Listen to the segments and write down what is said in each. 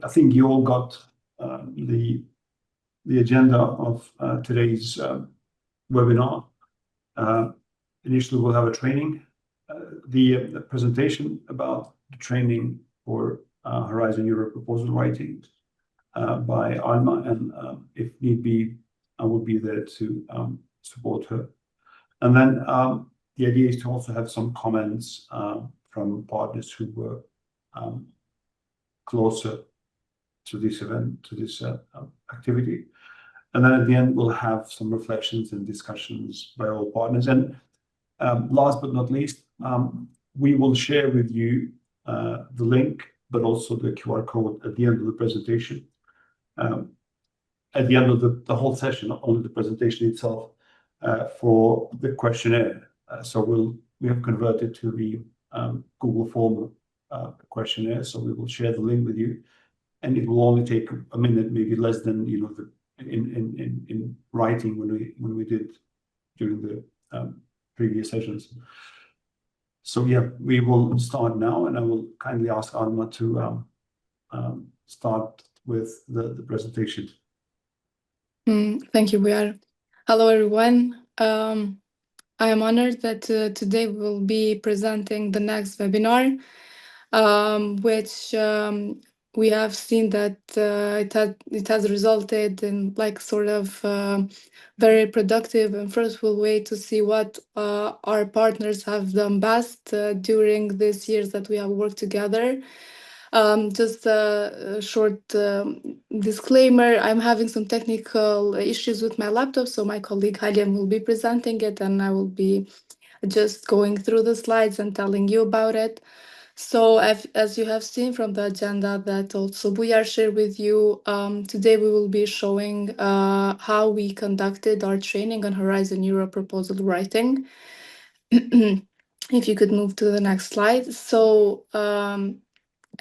I think you all got the agenda of today's webinar. Initially, we'll have a training, the presentation about the training for Horizon Europe proposal writing by Alma, and if need be, I will be there to support her. And then the idea is to also have some comments from partners who were closer to this event, to this activity. And then at the end, we'll have some reflections and discussions by all partners. And last but not least, we will share with you the link, but also the QR code at the end of the presentation. At the end of the whole session, not only the presentation itself, for the questionnaire. So we have converted to the Google form questionnaire. So we will share the link with you, and it will only take a minute, maybe less than in writing when we did during the previous sessions. So yeah, we will start now, and I will kindly ask Alma to start with the presentation. Thank you, Buyar. Hello, everyone. I am honored that today we will be presenting the next webinar, which we have seen that it has resulted in very productive and fruitful way to see what our partners have done best during these years that we have worked together. Just a short disclaimer, I'm having some technical issues with my laptop, so my colleague Haliam will be presenting it, and I will be just going through the slides and telling you about it. So as you have seen from the agenda that also Buyar shared with you, today we will be showing how we conducted our training on Horizon Europe proposal writing. If you could move to the next slide. So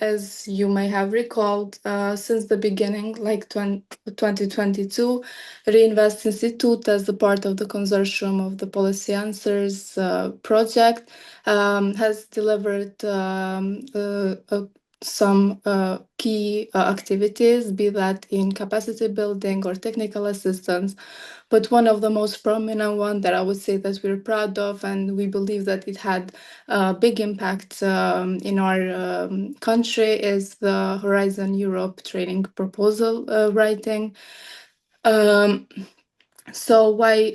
as you may have recalled, since the beginning, like 2022, Riinvest Institute, as a part of the consortium of the Policy Answers project, has delivered some key activities, be that in capacity building or technical assistance. But one of the most prominent one that I would say that we're proud of, and we believe that it had a big impact in our country, is the Horizon Europe training proposal writing. So why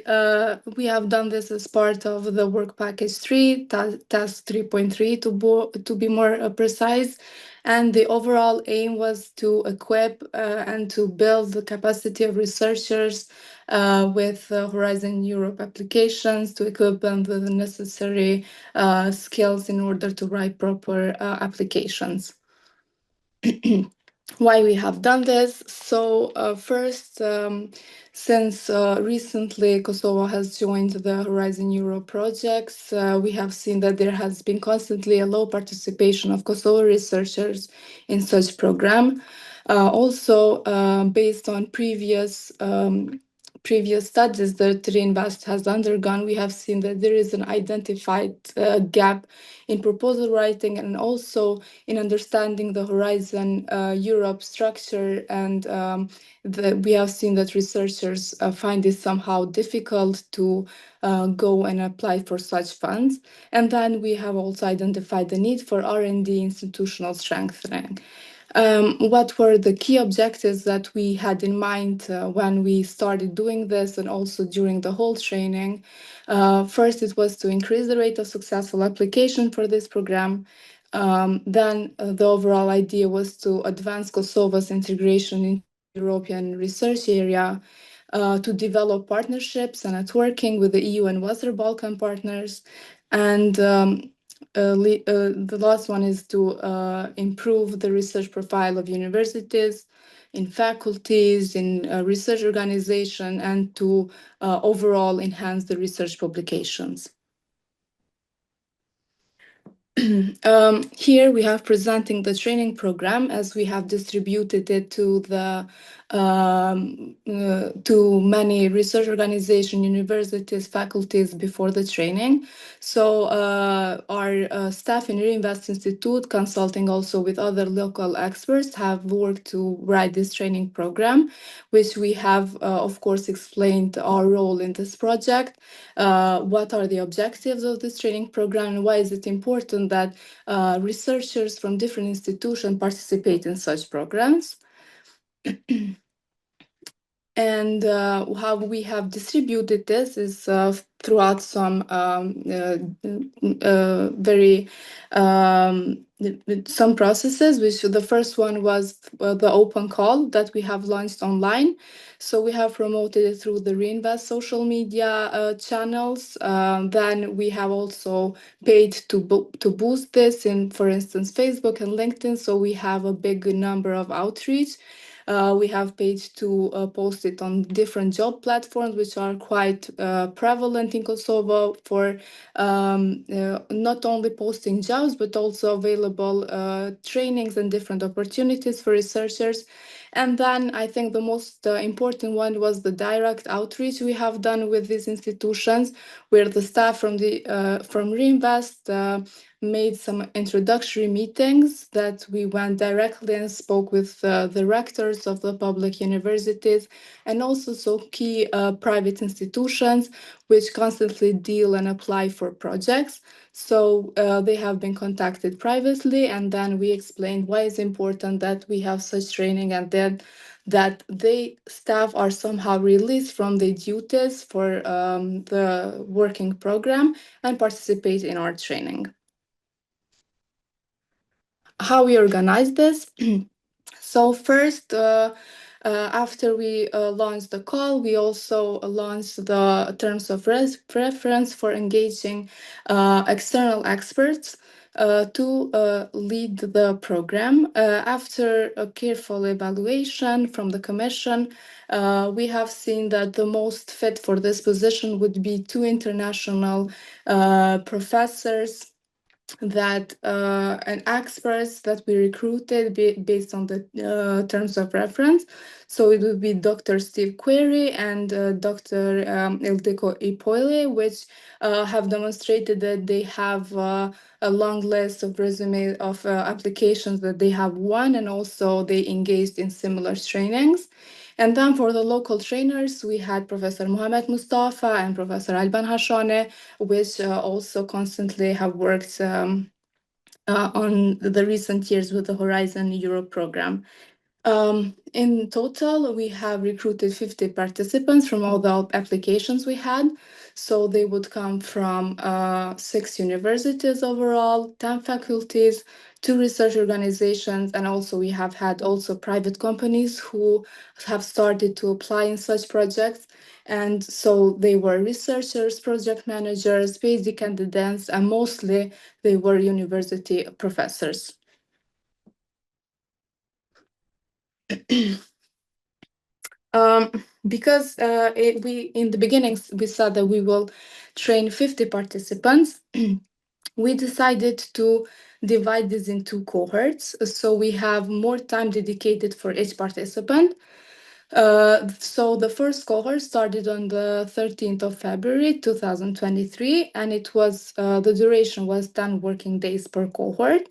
we have done this as part of the work package 3, task 3.3 to be more precise. And the overall aim was to equip and to build the capacity of researchers with Horizon Europe applications, to equip them with the necessary skills in order to write proper applications. Why we have done this? So first, since recently Kosovo has joined the Horizon Europe projects, we have seen that there has been constantly a low participation of Kosovo researchers in such program. Also, based on previous studies that Riinvest has undergone, we have seen that there is an identified gap in proposal writing and also in understanding the Horizon Europe structure. And we have seen that researchers find it somehow difficult to go and apply for such funds. And then we have also identified the need for R&D institutional strengthening. What were the key objectives that we had in mind when we started doing this, and also during the whole training? First, it was to increase the rate of successful application for this program. Then the overall idea was to advance Kosovo's integration in the European research area, to develop partnerships and networking with the EU and Western Balkan partners. And the last one is to improve the research profile of universities, in faculties, in research organization, and to overall enhance the research publications. Here we have presenting the training program as we have distributed it to the to many research organizations, universities, faculties before the training. So our staff in Riinvest Institute, consulting also with other local experts, have worked to write this training program, which we have, of course, explained our role in this project. What are the objectives of this training program, and why is it important that researchers from different institutions participate in such programs? And how we have distributed this is throughout some very some processes, which the first one was the open call that we have launched online. So we have promoted it through the Reinvest social media channels. Then we have also paid to boost this in, for instance, Facebook and LinkedIn. So we have a big number of outreach. We have paid to post it on different job platforms, which are quite prevalent in Kosovo for not only posting jobs, but also available trainings and different opportunities for researchers. And then I think the most important one was the direct outreach we have done with these institutions, where the staff from Reinvest made some introductory meetings that we went directly and spoke with the rectors of the public universities and also so key private institutions which constantly deal and apply for projects. So they have been contacted privately, and then we explained why it's important that we have such training, and then that they staff are somehow released from their duties for the working program and participate in our training. How we organize this. So first, after we launched the call, we also launched the terms of reference for engaging external experts to lead the program. After a careful evaluation from the Commission, we have seen that the most fit for this position would be two international professors that and experts that we recruited based on the terms of reference. So it would be Dr. Steve Query and Dr. Ildiko Ipoile, which have demonstrated that they have a long list of resume of applications that they have won, and also they engaged in similar trainings. And then for the local trainers, we had Professor Mohamed Mustafa and Professor Alban Hashane, which also constantly have worked on the recent years with the Horizon Europe program. In total, we have recruited 50 participants from all the applications we had. So they would come from 6 universities overall, 10 faculties, 2 research organizations, and also we have had also private companies who have started to apply in such projects. And so they were researchers, project managers, PhD candidates, and mostly they were university professors. Because we in the beginning we said that we will train 50 participants, we decided to divide this in 2 cohorts, so we have more time dedicated for each participant. So the first cohort started on the 13th of February 2023, and it was the duration was 10 working days per cohort.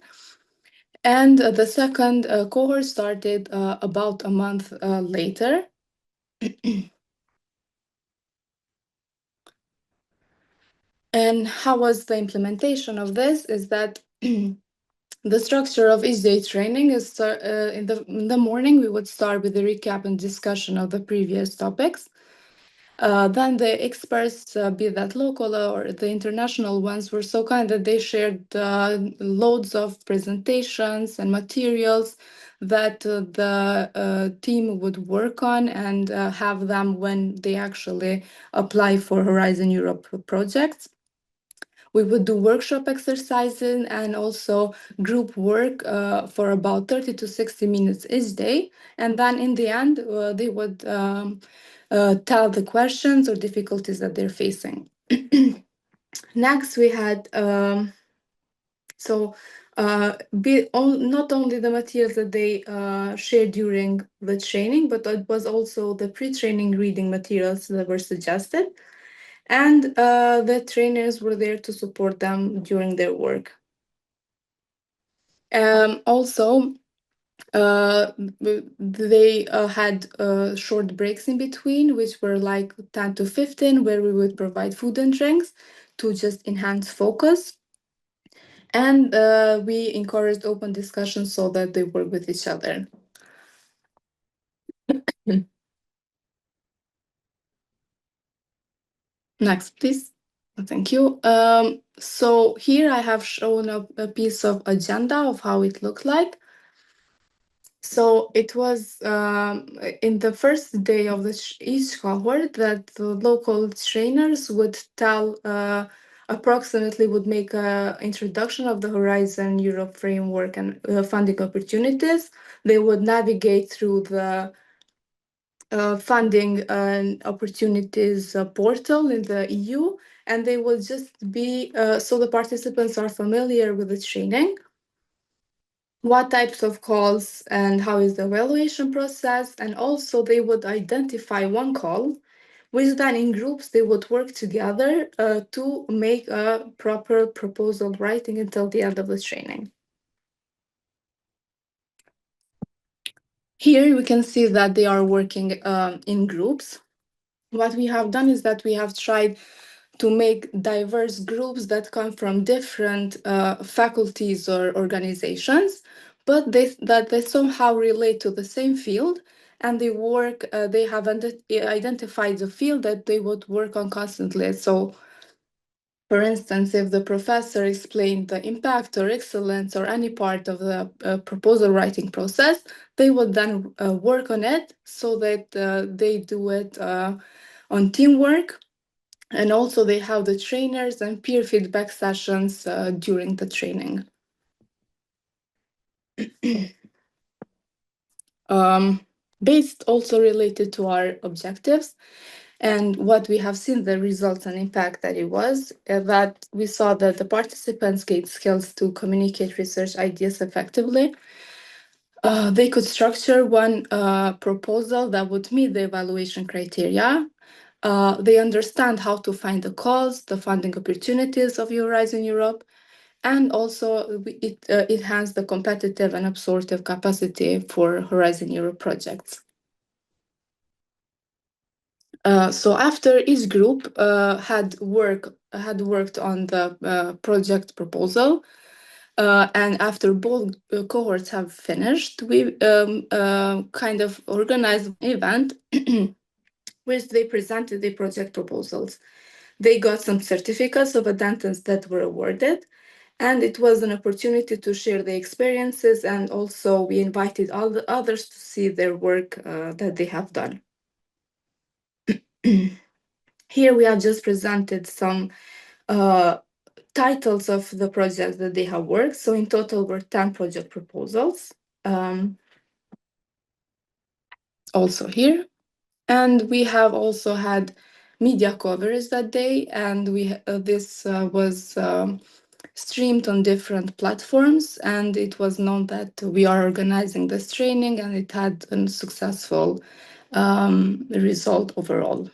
And the second cohort started about a month later. And how was the implementation of this? Is that the structure of each day training is in the morning, we would start with a recap and discussion of the previous topics. Then the experts, be that local or the international ones, were so kind that they shared loads of presentations and materials that the team would work on and have them when they actually apply for Horizon Europe projects. We would do workshop exercises and also group work for about 30 to 60 minutes each day. And then in the end, they would tell the questions or difficulties that they're facing. Next, we had, so not only the materials that they shared during the training, but it was also the pre-training reading materials that were suggested. And the trainers were there to support them during their work. Also, they had short breaks in between, which were like 10 to 15, where we would provide food and drinks to just enhance focus. And we encouraged open discussion so that they work with each other. Next, please. Thank you. So here I have shown a piece of agenda of how it looked like. So it was in the first day of each cohort that the local trainers would tell approximately would make an introduction of the Horizon Europe framework and funding opportunities. They would navigate through the funding and opportunities portal in the EU, and they will just be so the participants are familiar with the training, what types of calls and how is the evaluation process, and also they would identify one call, which then in groups they would work together to make a proper proposal writing until the end of the training. Here we can see that they are working in groups. What we have done is that we have tried to make diverse groups that come from different faculties or organizations, but they somehow relate to the same field, and they work. They have identified the field that they would work on constantly. So, for instance, if the professor explained the impact or excellence or any part of the proposal writing process, they would then work on it so that they do it on teamwork. And also they have the trainers and peer feedback sessions during the training. Based also related to our objectives and what we have seen, the results and impact that it was, that we saw that the participants gained skills to communicate research ideas effectively. They could structure one proposal that would meet the evaluation criteria. They understand how to find the calls, the funding opportunities of Horizon Europe, and also it enhanced the competitive and absorptive capacity for Horizon Europe projects. So after each group had worked on the project proposal, and after both cohorts have finished, we kind of organized an event which they presented the project proposals. They got some certificates of attendance that were awarded, and it was an opportunity to share the experiences, and also we invited all the others to see their work that they have done. Here we have just presented some titles of the projects that they have worked. So in total were 10 project proposals. Also here. And we have also had media coverage that day, and this was streamed on different platforms, and it was known that we are organizing this training, and it had a successful result overall.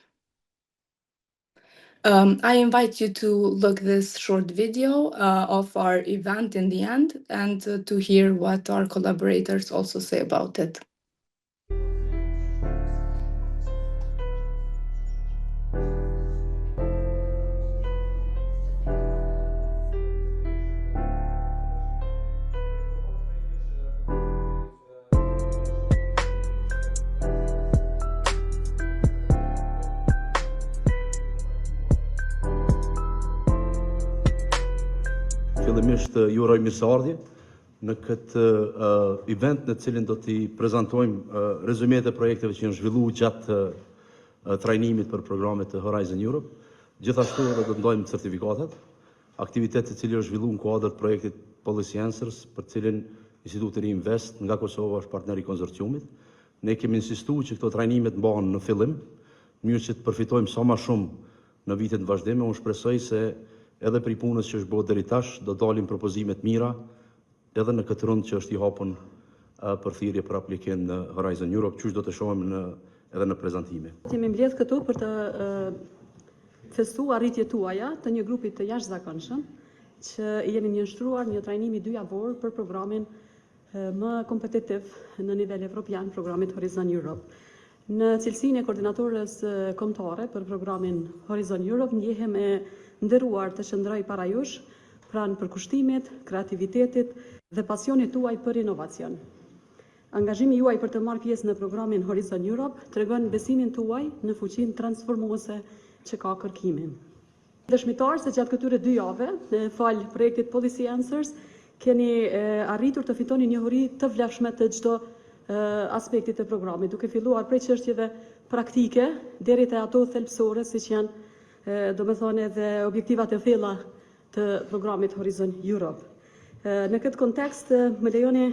I invite you to look this short video of our event in the end, and to hear what our collaborators also say about it. Fillimisht ju uroj mirësardhje në këtë event në cilin do t'i prezantojmë rezumet e projekteve që janë zhvilluar gjatë trajnimit për programet të Horizon Europe. Gjithashtu edhe do të ndajmë certifikatat, aktivitet të cili është zhvilluar në kuadër të projektit Policy Answers, për cilin Instituti Riinvest nga Kosovo është partner i konsorciumit. Ne kemi insistuar që këto trajnime të mbahen në fillim, në mënyrë që të përfitojmë sa më shumë në vitet të vazhdimshme. Unë shpresoj se edhe për punës që është bërë deri tash do dalim propozime të mira edhe në këtë rund që është I hapur për thirrje për aplikim në Horizon Europe, çuç do të shohim edhe në prezantime. Jemi mbledh këtu për të festuar arritjet tuaja të një grupi të jashtëzakonshëm që I jemi nënshtruar një trajnim I 2 javor për programin më kompetitiv në nivel evropian, programit Horizon Europe. Në cilësinë e koordinatorës kombëtare për programin Horizon Europe, ndjehem e nderuar të qëndroj para jush pranë përkushtimit, kreativitetit dhe pasionit tuaj për inovacion. Angazhimi juaj për të marrë pjesë në programin Horizon Europe tregon besimin tuaj në fuqinë transformuese që ka kërkimi. Dëshmitar se gjatë këtyre 2 javëve, fal projektit Policy Answers, keni arritur të fitoni njohuri të vlefshme të çdo aspektit të programit, duke filluar prej çështjeve praktike deri te ato thelbësore, siç janë domethënë edhe objektivat e thella të programit Horizon Europe. Në këtë kontekst, më lejoni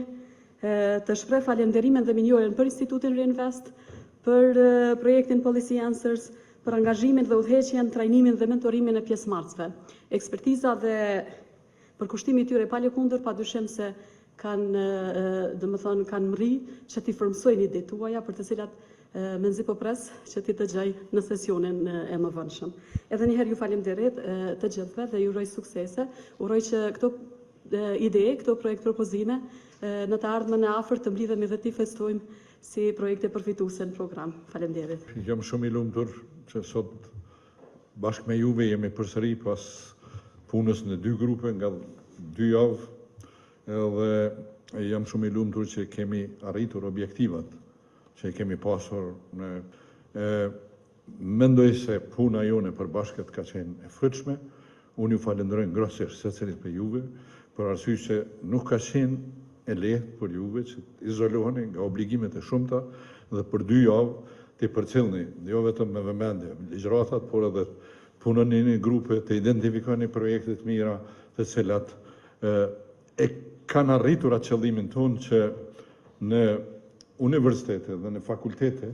të shpreh falënderimin dhe minjoren për Institutin Riinvest, për projektin Policy Answers, për angazhimin dhe udhëheqjen, trajnimin dhe mentorimin e pjesëmarrësve. Ekspertiza dhe përkushtimi I tyre pa lëkundër, padyshim se kanë mri që t'i formsojnë idetë tuaja për të cilat menzi po pres që ti dëgjoj në sesionin e mëvonshëm. Edhe një herë ju falenderoj të gjithëve dhe ju uroj suksese. Uroj që këto ide, këto projekt propozime në të ardhmen e afërt të mblidhemi dhe t'i festojmë si projekte përfituese në program. Falenderoj. Jam shumë I lumtur që sot bashkë me juve jemi përsëri pas punës në 2 grupe nga 2 javë, edhe jam shumë I lumtur që kemi arritur objektivat që kemi pasur mendoj se puna jone për bashkët ka qenë e fëtshme. Unë ju falenderoj ngrosisht secilit për juve, për arsye që nuk ka qenë e lehtë për juve që izoloheni nga obligimet e shumta dhe për 2 javë të përcjellni, jo vetëm me vëmendje ligjëratat, por edhe punoni në grupe, të identifikoni projekte të mira, të cilat e kanë arritur atë qëllimin tonë që në universitete dhe në fakultete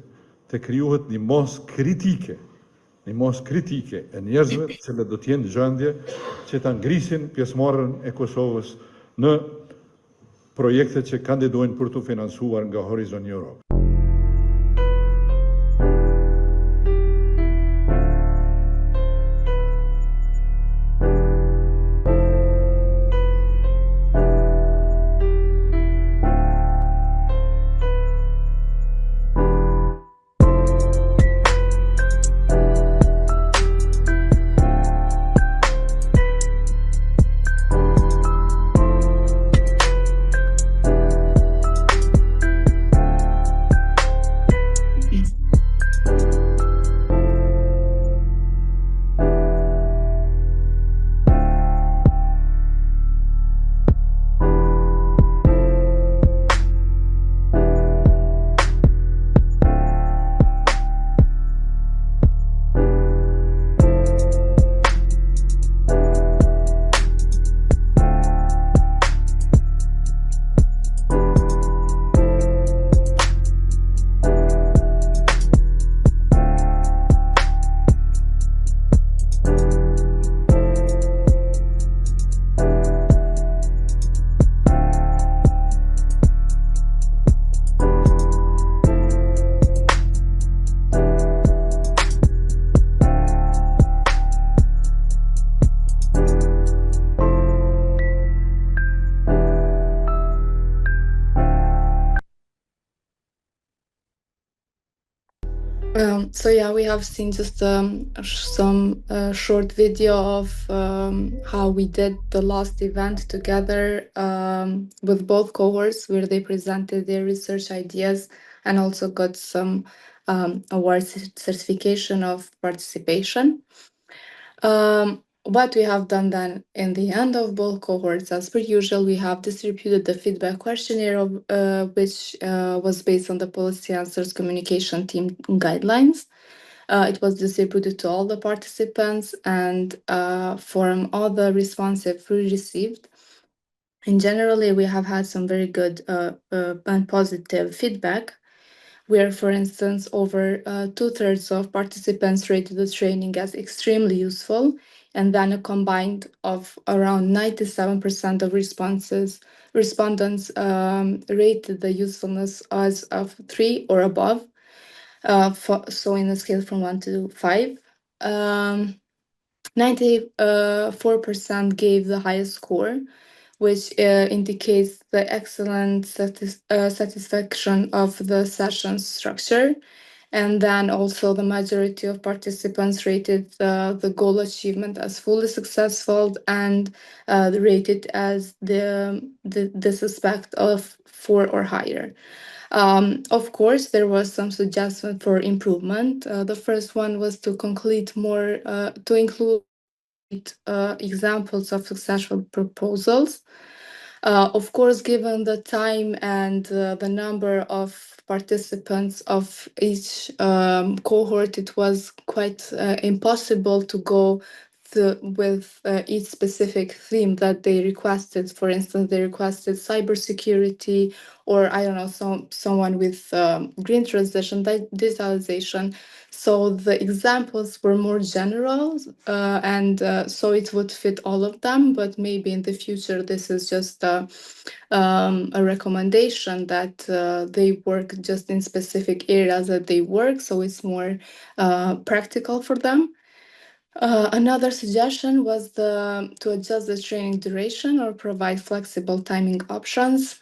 të krijohet një masë kritike e njerëzve të cilët do të jenë në gjendje që ta ngrisin pjesëmarrjen e Kosovës në projekte që kandidojnë për të financuar nga Horizon Europe. So yeah, we have seen just some short video of how we did the last event together with both cohorts, where they presented their research ideas and also got some award certification of participation. What we have done then in the end of both cohorts, as per usual, we have distributed the feedback questionnaire, which was based on the Policy Answers communication team guidelines. It was distributed to all the participants, and from all the responses we received, and generally we have had some very good and positive feedback where, for instance, over 2/3 of participants rated the training as extremely useful, and then a combined of around 97% of respondents rated the usefulness as of 3 or above. So in a scale from 1 to 5. 94% gave the highest score, which indicates the excellent satisfaction of the session structure. And then also the majority of participants rated the goal achievement as fully successful and rated as this aspect of 4 or higher. Of course, there was some suggestion for improvement. The first one was to include examples of successful proposals. Of course, given the time and the number of participants of each cohort, it was quite impossible to go with each specific theme that they requested. For instance, they requested cybersecurity, or I don't know, someone with green transition, digitalization. So the examples were more general, and so it would fit all of them. But maybe in the future, this is just a recommendation that they work just in specific areas that they work, so it's more practical for them. Another suggestion was to adjust the training duration or provide flexible timing options.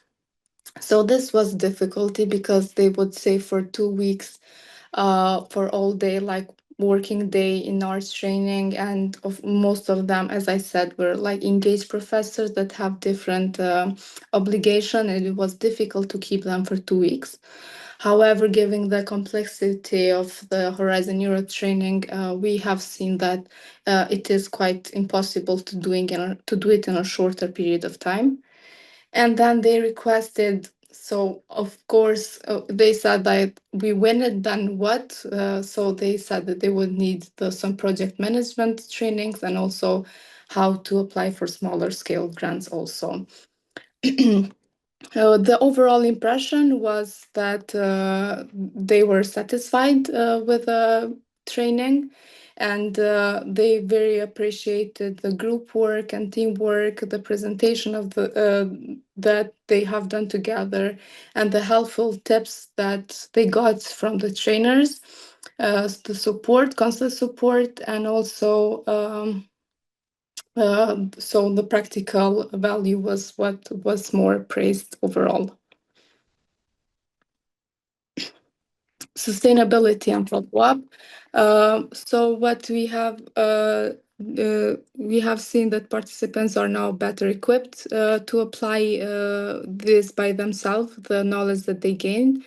So this was difficulty because they would say for 2 weeks, for all day, like working day in arts training, and most of them, as I said, were like engaged professors that have different obligation, and it was difficult to keep them for 2 weeks. However, given the complexity of the Horizon Europe training, we have seen that it is quite impossible to do it in a shorter period of time. And then they requested, so of course, they said that we win it, then what? So they said that they would need some project management trainings and also how to apply for smaller scale grants also. The overall impression was that they were satisfied with the training, and they very appreciated the group work and teamwork, the presentation of that they have done together, and the helpful tips that they got from the trainers, the support, constant support, and also so the practical value was what was more praised overall. Sustainability and follow-up. So what we have seen that participants are now better equipped to apply this by themselves, the knowledge that they gained.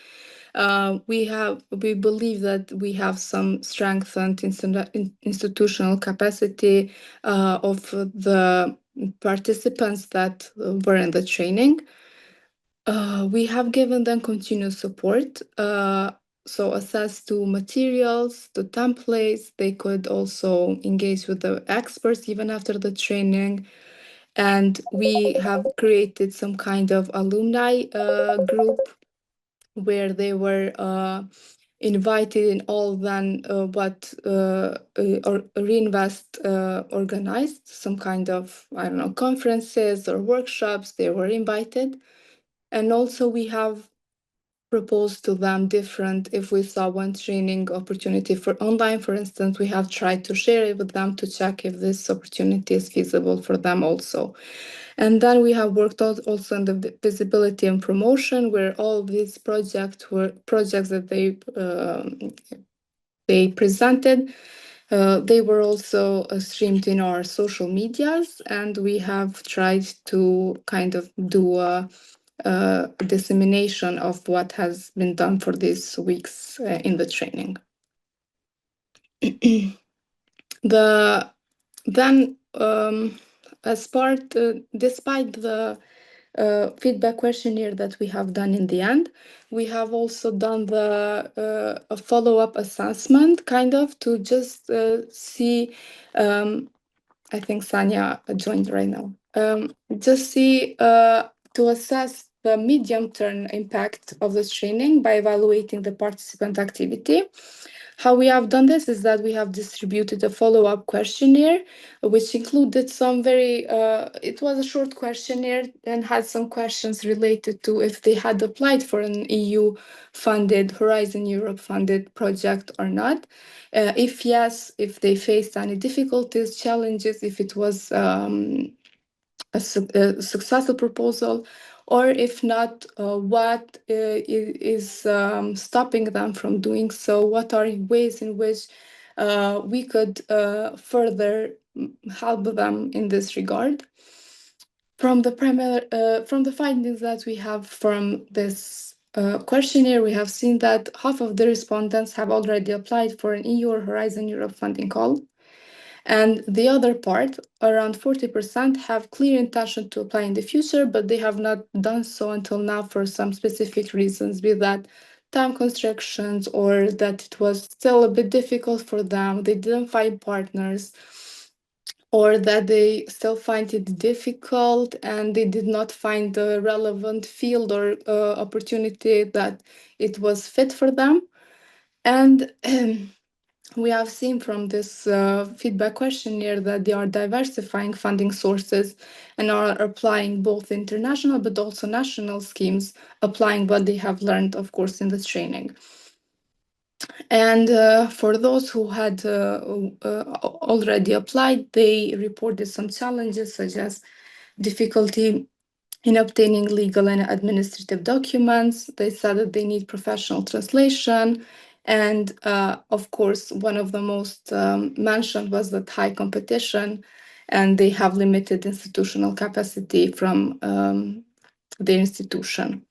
We believe that we have some strengthened institutional capacity of the participants that were in the training. We have given them continuous support. So access to materials, to templates, they could also engage with the experts even after the training. And we have created some kind of alumni group where they were invited in all then what Riinvest organized, some kind of, I don't know, conferences or workshops, they were invited. And also we have proposed to them different, if we saw one training opportunity for online, for instance, we have tried to share it with them to check if this opportunity is feasible for them also. And then we have worked out also on the visibility and promotion, where all these projects were projects that they presented. They were also streamed in our social medias, and we have tried to kind of do a dissemination of what has been done for these weeks in the training. Despite the feedback questionnaire that we have done in the end, we have also done a follow-up assessment, kind of, to just see. I think Sanya joined right now. Just see to assess the medium-term impact of this training by evaluating the participant activity. How we have done this is that we have distributed a follow-up questionnaire, which included some it was a short questionnaire and had some questions related to if they had applied for an EU-funded, Horizon Europe-funded project or not. If yes, if they faced any difficulties, challenges, if it was a successful proposal, or if not, what is stopping them from doing so? What are ways in which we could further help them in this regard? From the findings that we have from this questionnaire, we have seen that half of the respondents have already applied for an EU or Horizon Europe funding call. And the other part, around 40%, have clear intention to apply in the future, but they have not done so until now for some specific reasons, be that time constrictions or that it was still a bit difficult for them, they didn't find partners, or that they still find it difficult and they did not find the relevant field or opportunity that it was fit for them. And we have seen from this feedback questionnaire that they are diversifying funding sources and are applying both international but also national schemes, applying what they have learned, of course, in this training. And for those who had already applied, they reported some challenges such as difficulty in obtaining legal and administrative documents. They said that they need professional translation. And of course, one of the most mentioned was that high competition, and they have limited institutional capacity from the institution.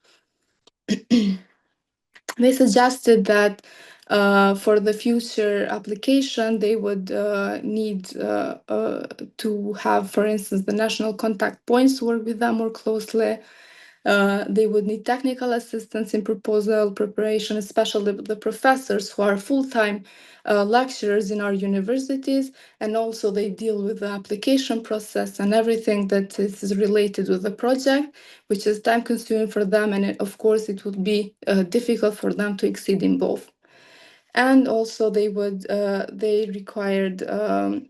They suggested that for the future application, they would need to have, for instance, the national contact points work with them more closely. They would need technical assistance in proposal preparation, especially the professors who are full-time lecturers in our universities, and also they deal with the application process and everything that is related with the project, which is time-consuming for them, and of course it would be difficult for them to exceed in both. And also they required a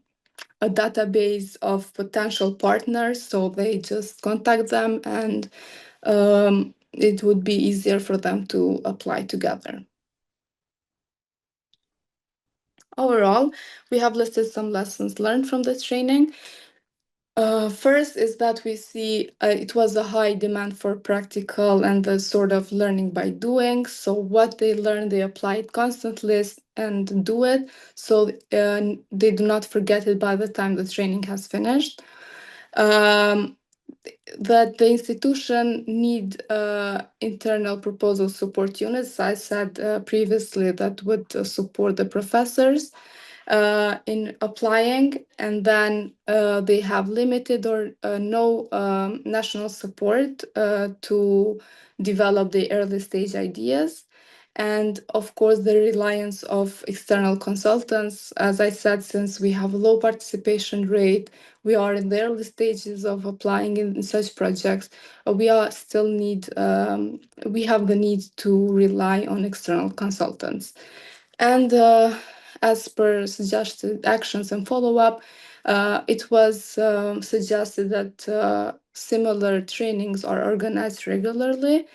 database of potential partners, so they just contact them and it would be easier for them to apply together. Overall, we have listed some lessons learned from this training. First is that we see it was a high demand for practical and the sort of learning by doing. So what they learn, they apply it constantly and do it. So they do not forget it by the time the training has finished. That the institution need internal proposal support units. I said previously that would support the professors in applying, and then they have limited or no national support to develop the early stage ideas. And of course, the reliance of external consultants, as I said, since we have a low participation rate, we are in the early stages of applying in such projects. We have the need to rely on external consultants. And as per suggested actions and follow-up, it was suggested that similar trainings are organized regularly.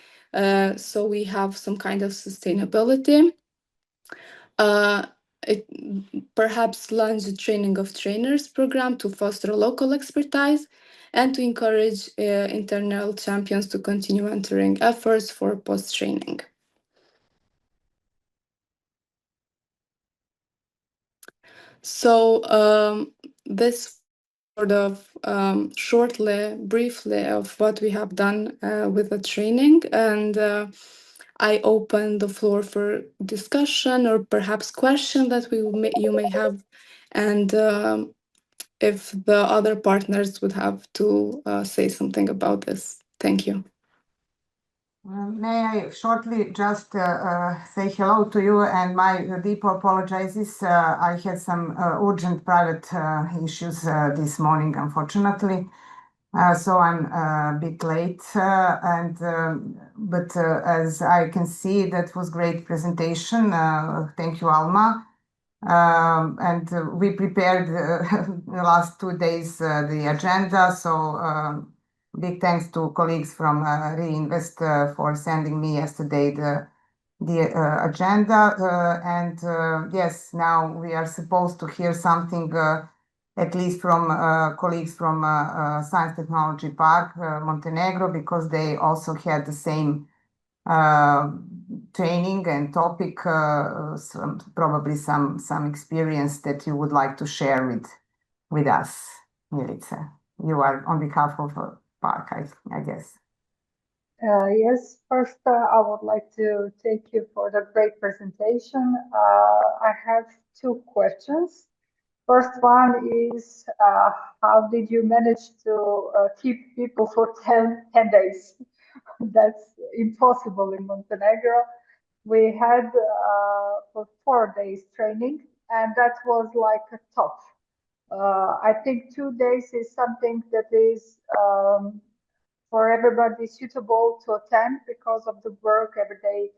So we have some kind of sustainability. Perhaps launch a training of trainers program to foster local expertise and to encourage internal champions to continue entering efforts for post-training. So this sort of briefly of what we have done with the training, and I open the floor for discussion or perhaps question that you may have, and if the other partners would have to say something about this. Thank you. May I shortly just say hello to you and my deep apologies. I had some urgent private issues this morning, unfortunately. So I'm a bit late, but as I can see, that was great presentation. Thank you, Alma. And we prepared the last 2 days the agenda. So big thanks to colleagues from Riinvest for sending me yesterday the agenda. Yes, now we are supposed to hear something at least from colleagues from Science Technology Park, Montenegro, because they also had the same training and topic, probably some experience that you would like to share with us, Milica. You are on behalf of Park, I guess. Yes, first I would like to thank you for the great presentation. I have two questions. First one is, how did you manage to keep people for 10 days? That's impossible in Montenegro. We had for 4 days training, and that was like a top. I think 2 days is something that is for everybody suitable to attend because of the work everyday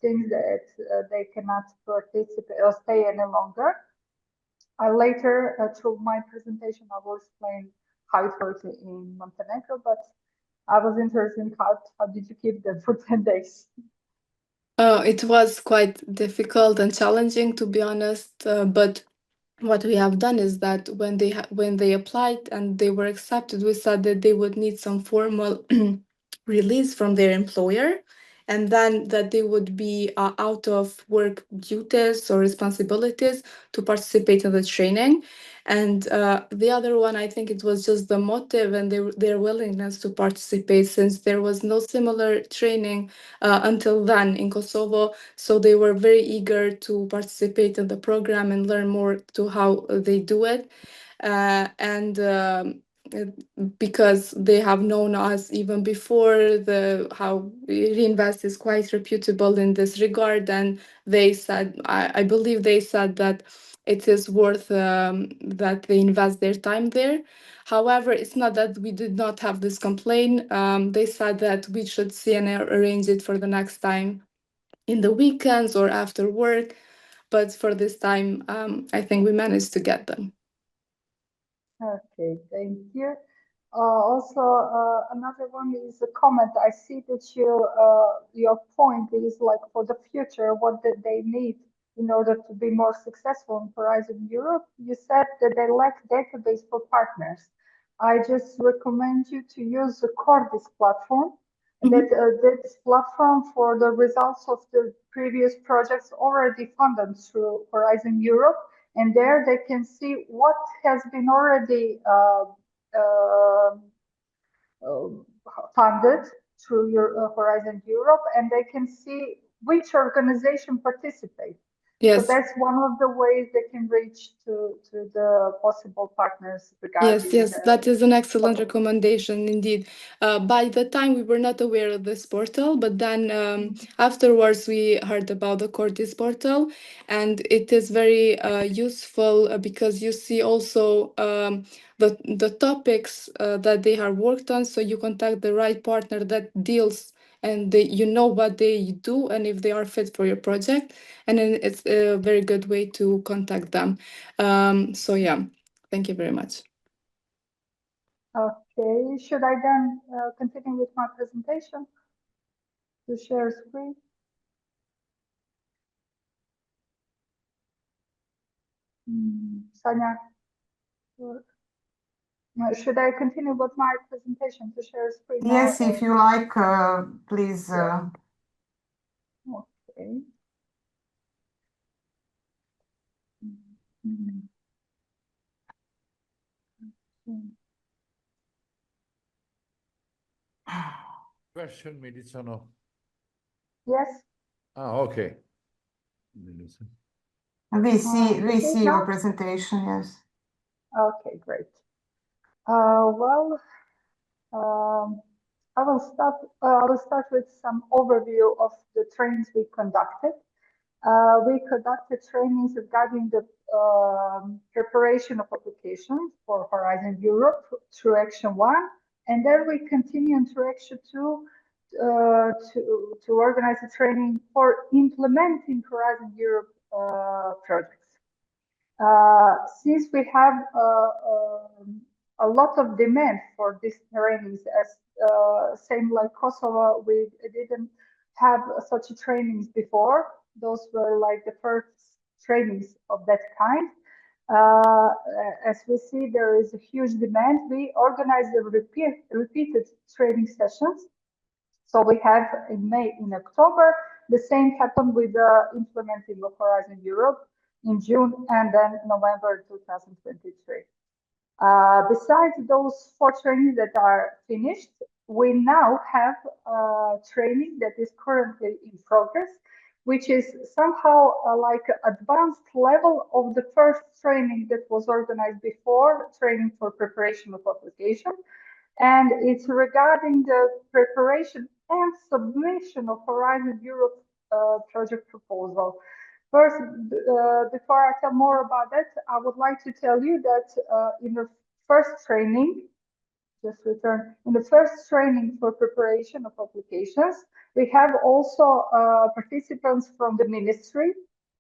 things that they cannot participate or stay any longer. Later, through my presentation, I will explain how it works in Montenegro, but I was interested in how did you keep them for 10 days? It was quite difficult and challenging, to be honest, but what we have done is that when they applied and they were accepted, we said that they would need some formal release from their employer, and then that they would be out of work duties or responsibilities to participate in the training. And the other one, I think it was just the motive and their willingness to participate, since there was no similar training until then in Kosovo. So they were very eager to participate in the program and learn more to how they do it. Because they have known us even before, how Reinvest is quite reputable in this regard, and they said, I believe they said that it is worth that they invest their time there. However, it's not that we did not have this complaint. They said that we should see and arrange it for the next time in the weekends or after work. But for this time, I think we managed to get them. Okay, thank you. Also, another one is a comment. I see that your point is like for the future, what did they need in order to be more successful in Horizon Europe? You said that they lack database for partners. I just recommend you to use the Cordis platform. This platform for the results of the previous projects already funded through Horizon Europe, and there they can see what has been already uh, funded through your Horizon Europe, and they can see which organization participate. So Yes. that's one of the ways they can reach to the possible partners regarding. Yes, that is an excellent recommendation indeed. By the time we were not aware of this portal, but then afterwards we heard about the Cordis portal, and it is very useful because you see also the topics that they have worked on, so you contact the right partner that deals, and you know what they do and if they are fit for your project, and then it's a very good way to contact them. So yeah, thank you very much. Okay, should I then continue with my presentation to share screen? Sanya, should I continue with my presentation to share screen now? Yes, if you like, please. Okay. Question, Milica, no? Yes. Okay. We see Okay, your now? presentation, yes. Okay, great. Well, I will start with some overview of the trainings we conducted. We conducted trainings regarding the preparation of applications for Horizon Europe through Action 1, and then we continue into Action 2 to organize a training for implementing Horizon Europe projects. Since we have a lot of demand for these trainings, as same like Kosovo, we didn't have such trainings before. Those were like the first trainings of that kind. As we see, there is a huge demand. We organize the repeated training sessions. So we have in May, in October, the same happened with the implementing of Horizon Europe in June and then November 2023. Besides those 4 trainings that are finished, we now have training that is currently in progress, which is somehow like advanced level of the first training that was organized before, training for preparation of application. And it's regarding the preparation and submission of Horizon Europe project proposal. First, before I tell more about that, I would like to tell you that in the first training, in the first training for preparation of applications, we have also participants from the ministry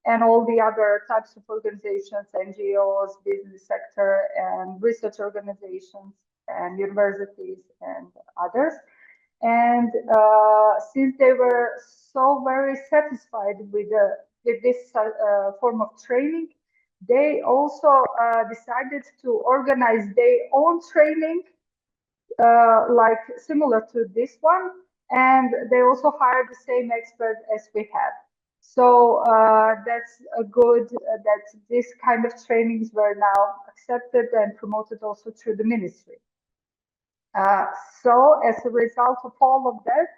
and all the other types of organizations, NGOs, business sector, and research organizations, and universities, and others. And since they were so very satisfied with this form of training, they also decided to organize their own training, like similar to this one, and they also hired the same expert as we have. So that's a good that this kind of trainings were now accepted and promoted also through the ministry. So as a result of all of that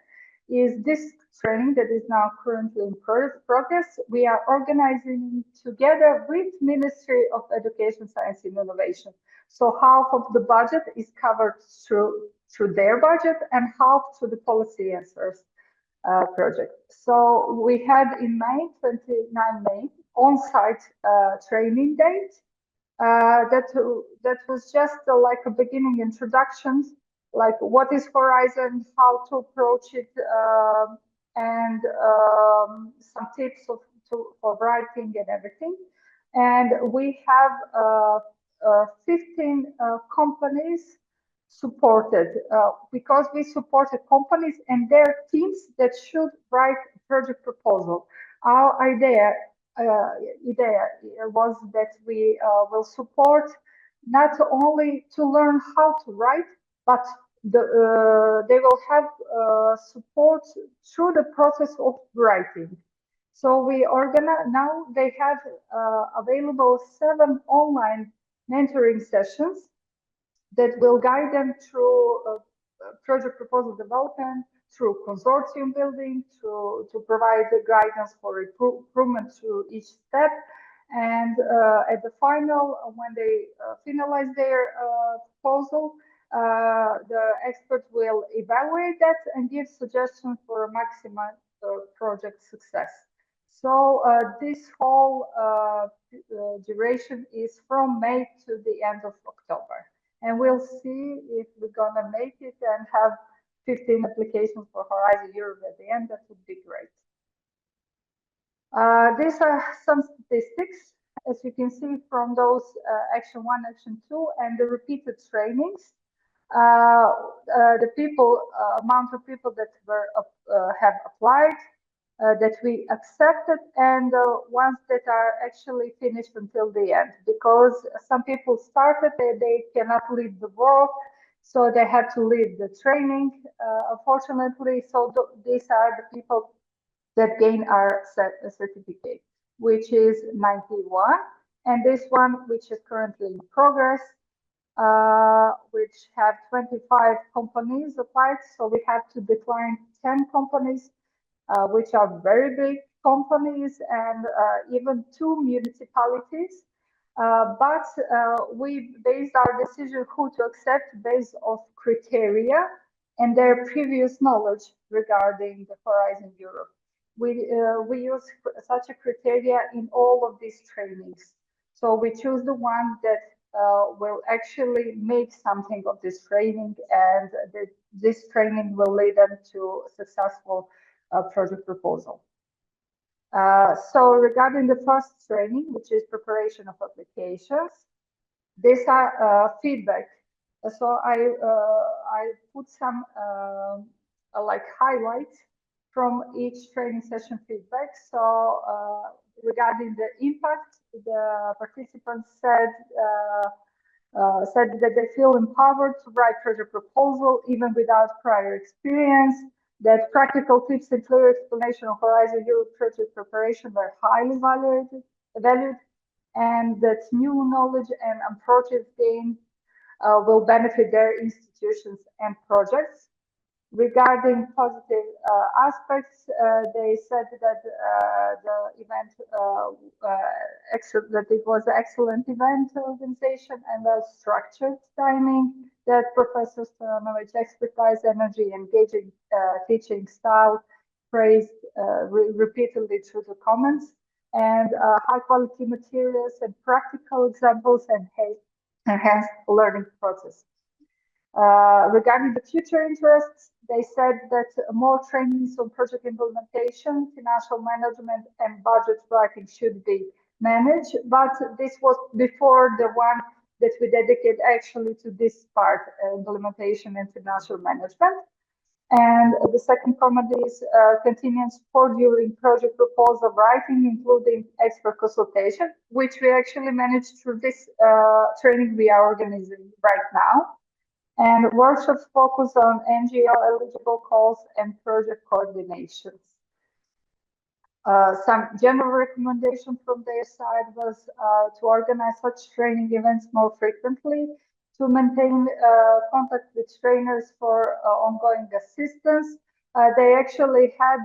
is this training that is now currently in progress. We are organizing together with Ministry of Education, Science and Innovation. So half of the budget is covered through their budget and half through the Policy Answers project. So we had in May, 29 May, on-site training date. That was just like a beginning introduction, like what is Horizon, how to approach it, and some tips for writing and everything. And we have 15 companies supported because we supported companies and their teams that should write a project proposal. Our idea was that we will support not only to learn how to write, but they will have support through the process of writing. So we organize now. They have available 7 online mentoring sessions that will guide them through project proposal development, through consortium building, to provide the guidance for improvement through each step. And at the final, when they finalize their proposal, the expert will evaluate that and give suggestions for a maximum project success. So this whole duration is from May to the end of October. And we'll see if we're gonna make it and have 15 applications for Horizon Europe at the end. That would be great. These are some statistics, as you can see from those Action 1, Action 2, and the repeated trainings. The amount of people that have applied, that we accepted, and ones that are actually finished until the end, because some people started, they cannot leave the work, so they have to leave the training, unfortunately. So these are the people that gain our certificate, which is 91, and this one, which is currently in progress, which have 25 companies applied. So we have to decline 10 companies, which are very big companies, and even 2 municipalities. But we based our decision who to accept based on criteria and their previous knowledge regarding the Horizon Europe. we use such a criteria in all of these trainings. So we choose the one that will actually make something of this training, and this training will lead them to a successful project proposal. So regarding the first training, which is preparation of applications, these are feedback. So I put some like highlights from each training session feedback. So regarding the impact, the participants said that they feel empowered to write project proposal even without prior experience, that practical tips and clear explanation of Horizon Europe project preparation were highly valued, and that new knowledge and approaches gained will benefit their institutions and projects. Regarding positive aspects, they said that the event, that it was an excellent event organization and well-structured timing, that Professor Stojanovic expertise, energy, engaging teaching style, praised repeatedly through the comments, and high-quality materials and practical examples and enhanced learning process. Regarding the future interests, they said that more trainings on project implementation, financial management, and budget writing should be managed, but this was before the one that we dedicate actually to this part, implementation and financial management. And the second comment is continuing support during project proposal writing, including expert consultation, which we actually managed through this training we are organizing right now. And workshops focus on NGO eligible calls and project coordinations. Some general recommendation from their side was to organize such training events more frequently, to maintain contact with trainers for ongoing assistance. They actually had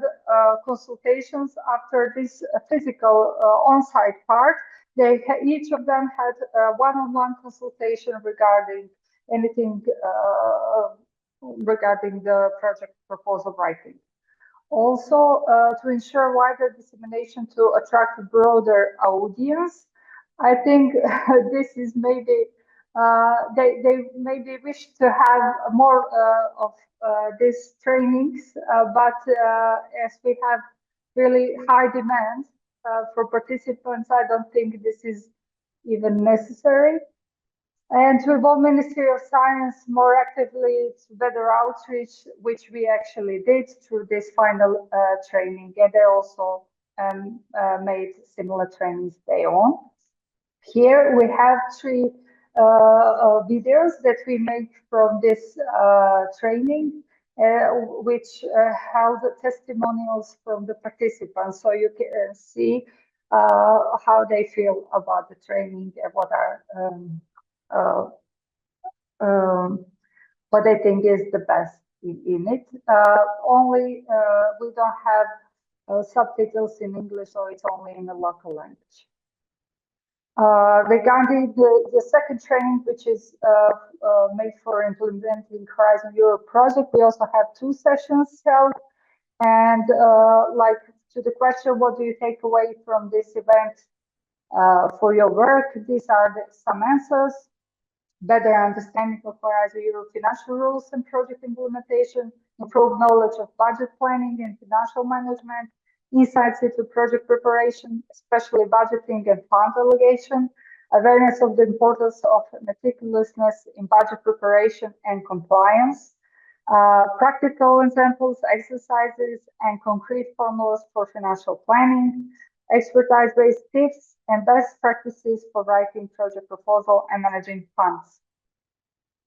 consultations after this physical on-site part. Each of them had one-on-one consultation regarding anything regarding the project proposal writing. Also, to ensure wider dissemination to attract a broader audience. I think this is maybe, they maybe wish to have more of these trainings, but as we have really high demand for participants, I don't think this is even necessary. And to involve Ministry of Science more actively to better outreach, which we actually did through this final training. And they also made similar trainings their own. Here we have three videos that we make from this training, which held testimonials from the participants. So you can see how they feel about the training and what I think is the best in it. Only we don't have subtitles in English, so it's only in the local language. Regarding the second training, which is made for implementing Horizon Europe project, we also have 2 sessions held. And like to the question, what do you take away from this event for your work? These are some answers. Better understanding of Horizon Europe financial rules and project implementation, improved knowledge of budget planning and financial management, insights into project preparation, especially budgeting and fund allocation, awareness of the importance of meticulousness in budget preparation and compliance, practical examples, exercises, and concrete formulas for financial planning, expertise-based tips, and best practices for writing project proposal and managing funds.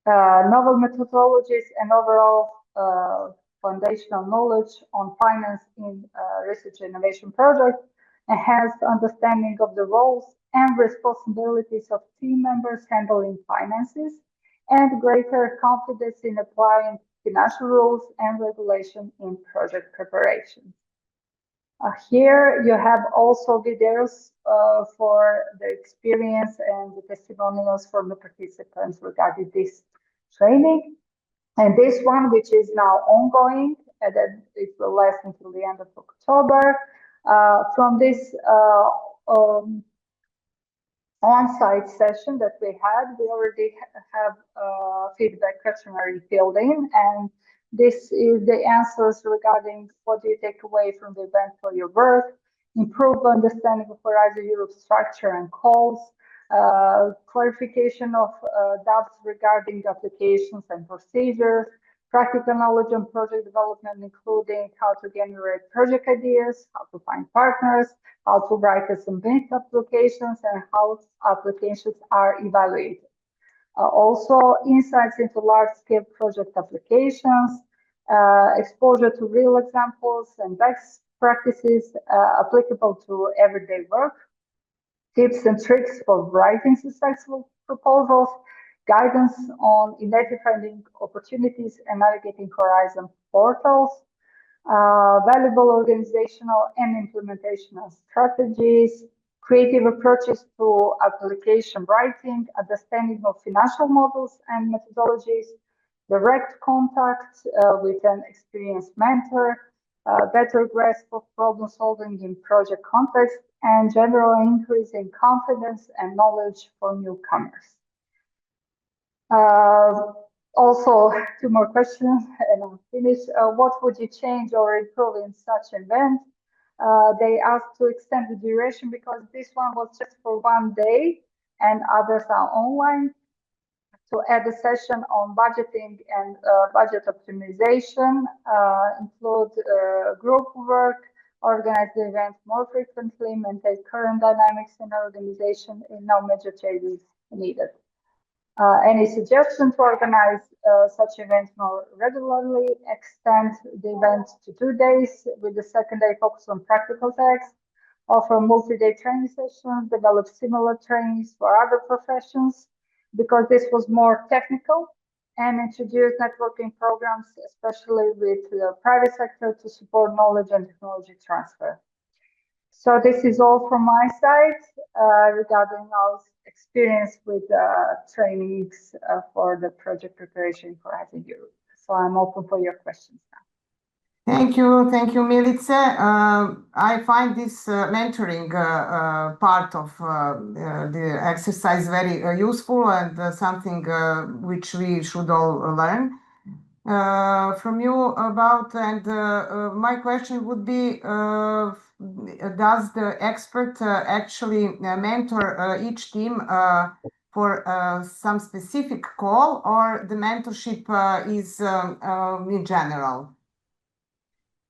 Novel methodologies and overall foundational knowledge on finance in research and innovation projects, enhanced understanding of the roles and responsibilities of team members handling finances, and greater confidence in applying financial rules and regulation in project preparation. Here you have also videos for the experience and the testimonials from the participants regarding this training. And this one, which is now ongoing, and then it will last until the end of October. From this on-site session that we had, we already have feedback questionnaire filled in, and this is the answers regarding what do you take away from the event for your work, improve understanding of Horizon Europe structure and calls, clarification of doubts regarding applications and procedures, practical knowledge on project development, including how to generate project ideas, how to find partners, how to write and submit applications, and how applications are evaluated. Also, insights into large-scale project applications, exposure to real examples and best practices applicable to everyday work, tips and tricks for writing successful proposals, guidance on identifying opportunities and navigating Horizon portals, valuable organizational and implementational strategies, creative approaches to application writing, understanding of financial models and methodologies, direct contact with an experienced mentor, better grasp of problem solving in project context, and general increase in confidence and knowledge for newcomers. Also, two more questions and I'm finished. What would you change or improve in such an event? They asked to extend the duration because this one was just for 1 day and others are online. To add a session on budgeting and budget optimization, include group work, organize the event more frequently, maintain current dynamics in organization, and no major changes needed. Any suggestion to organize such events more regularly, extend the event to 2 days with the second day focus on practical tasks, offer multi-day training sessions, develop similar trainings for other professions, because this was more technical, and introduce networking programs, especially with the private sector to support knowledge and technology transfer. So this is all from my side regarding our experience with trainings for the project preparation for Horizon Europe. So I'm open for your questions now. Thank you, Milice. I find this mentoring part of the exercise very useful and something which we should all learn from you about. And my question would be, does the expert actually mentor each team for some specific call, or the mentorship is in general?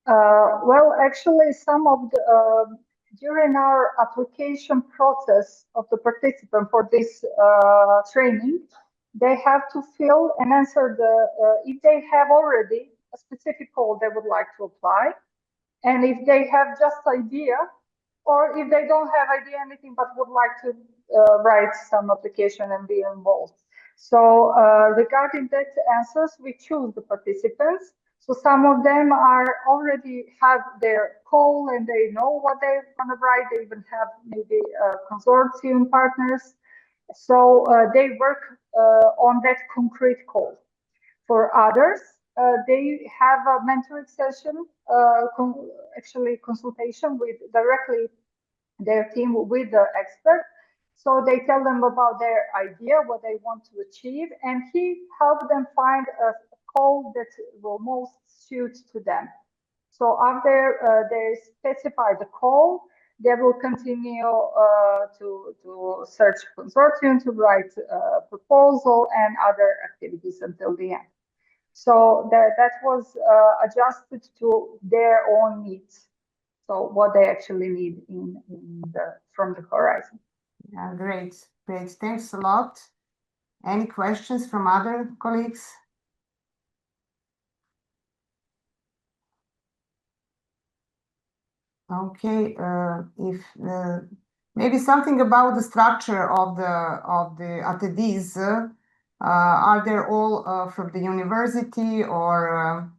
Well, actually, some of the during our application process of the participant for this training, they have to fill and answer the if they have already a specific call they would like to apply, and if they have just idea, or if they don't have idea anything but would like to write some application and be involved. So regarding that answers, we choose the participants. So some of them are already have their call and they know what they're going to write. They even have maybe consortium partners. So they work on that concrete call. For others, they have a mentoring session, actually consultation with directly their team with the expert. So they tell them about their idea, what they want to achieve, and he helps them find a call that will most suit to them. So after they specify the call, they will continue to search consortium, to write a proposal and other activities until the end. So that was adjusted to their own needs. So what they actually need from the Horizon. Yeah, great. Thanks a lot. Any questions from other colleagues? Okay, if maybe something about the structure of the attendees. Are they all from the university or?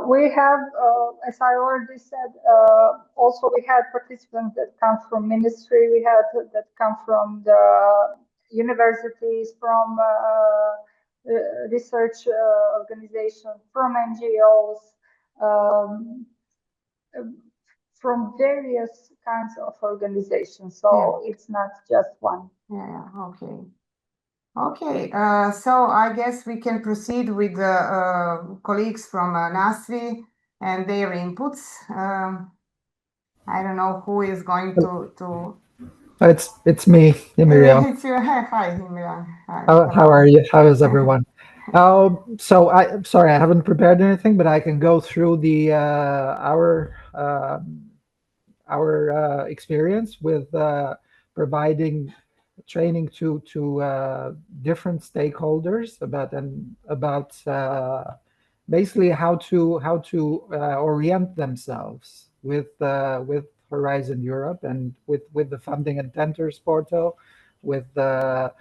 We have, as I already said, also we had participants that come from ministry. We had that come from the universities, from research organization, from NGOs, um, from various kinds of organizations. So it's not just one. Yeah, okay. Okay, so I guess we can proceed with the colleagues from NASRI and their inputs. I don't know who is going to... It's me, Emilio. It's you. Hi, Emilio. Hi. How are you? How is everyone? So I'm sorry, I haven't prepared anything, but I can go through the our experience with providing training to different stakeholders about basically how to orient themselves with Horizon Europe and with the funding and tenders portal, with how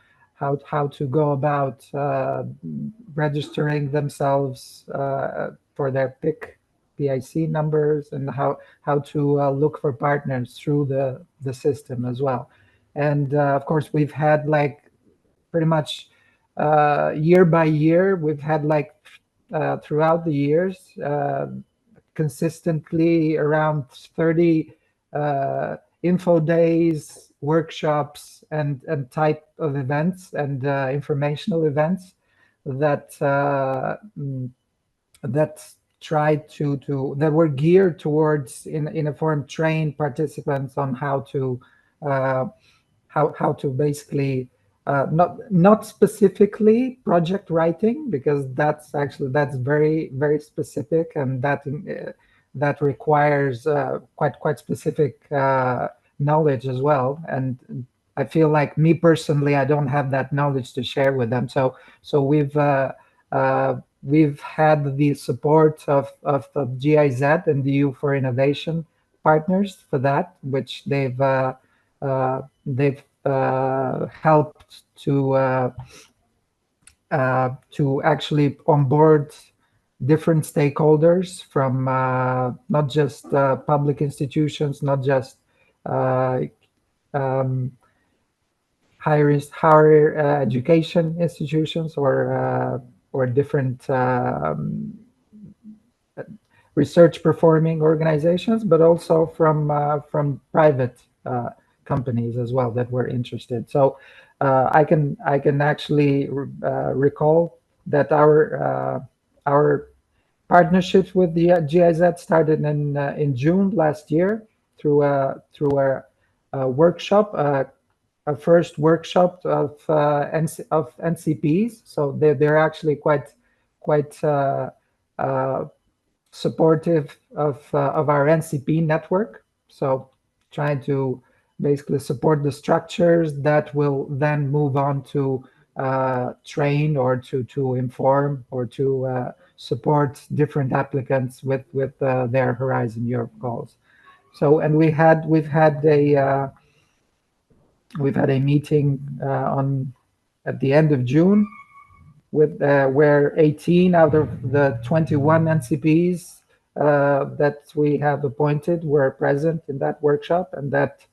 to go about registering themselves for their PIC numbers, and how to look for partners through the system as well. And of course, we've had like pretty much year by year, we've had like throughout the years consistently around 30 info days, workshops, and type of events and informational events that that tried that were geared towards in a form train participants on how to basically not specifically project writing, because that's very specific, and that requires quite specific knowledge as well. And I feel like, me personally, I don't have that knowledge to share with them. So we've had the support of GIZ and the EU for Innovation partners for that, which they've helped to actually onboard different stakeholders from not just public institutions, not just higher education institutions or different research performing organizations, but also from private companies as well that were interested. So I can actually recall that our partnerships with the GIZ started in June last year through a workshop, a first workshop of NCPs. So they're actually quite supportive of our NCP network. So trying to basically support the structures that will then move on to train or to inform or to support different applicants with their Horizon Europe goals. So, and we've had a meeting at the end of June with where 18 out of the 21 NCPs that we have appointed were present in that workshop, and that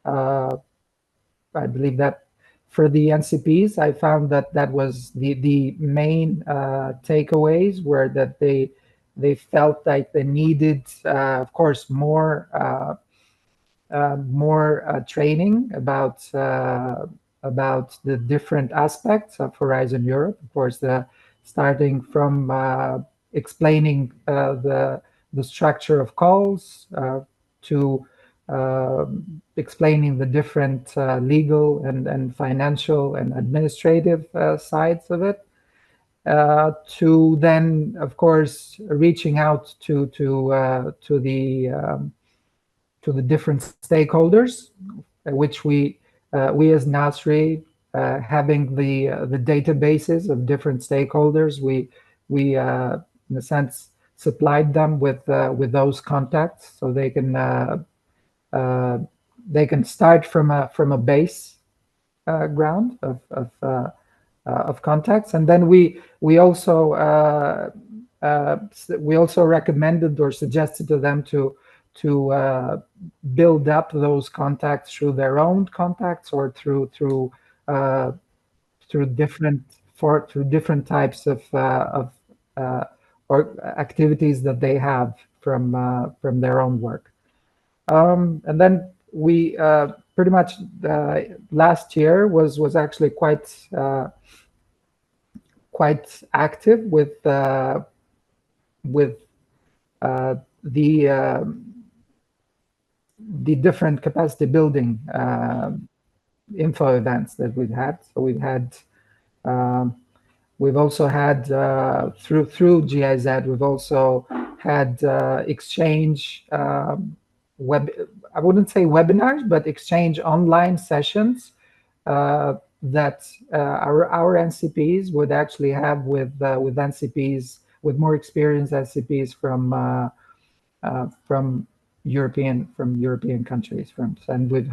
I believe that for the NCPs, I found that was the main takeaways were that they felt like they needed, of course, more training about the different aspects of Horizon Europe. Of course, starting from explaining the structure of calls to explaining the different legal and financial and administrative sides of it, to then, of course, reaching out to the different stakeholders, which we as NASRI, having the databases of different stakeholders, we in a sense supplied them with those contacts, so they can start from a base ground of contacts, and then we also recommended or suggested to them to build up those contacts through their own contacts or through different through different types of or activities that they have from their own work. And then we pretty much last year was actually quite active with the different capacity building info events that we've had. So we've also had through GIZ, we've also had exchange I wouldn't say webinars, but exchange online sessions that our NCPs would actually have with NCPs, with more experienced NCPs from European countries. And we've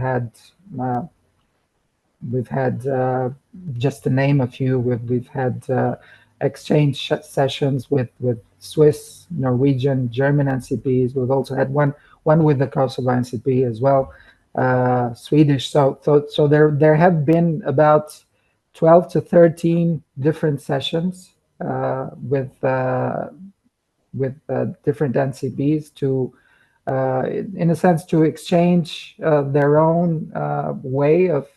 had just to name a few, we've had exchange sessions with Swiss, Norwegian, German NCPs. We've also had one with the Kosovo NCP as well, Swedish. So there have been about 12 to 13 different sessions with different NCPs to, in a sense, to exchange their own way of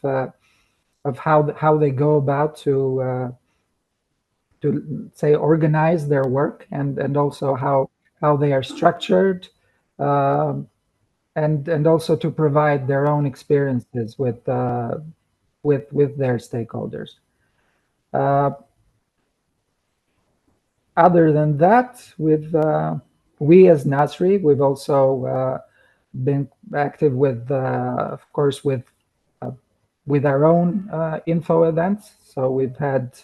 how they go about to say organize their work, and also how they are structured, and also to provide their own experiences with their stakeholders. Other than that, we as Nasri, we've also been active with, of course, with our own info events. So we've had,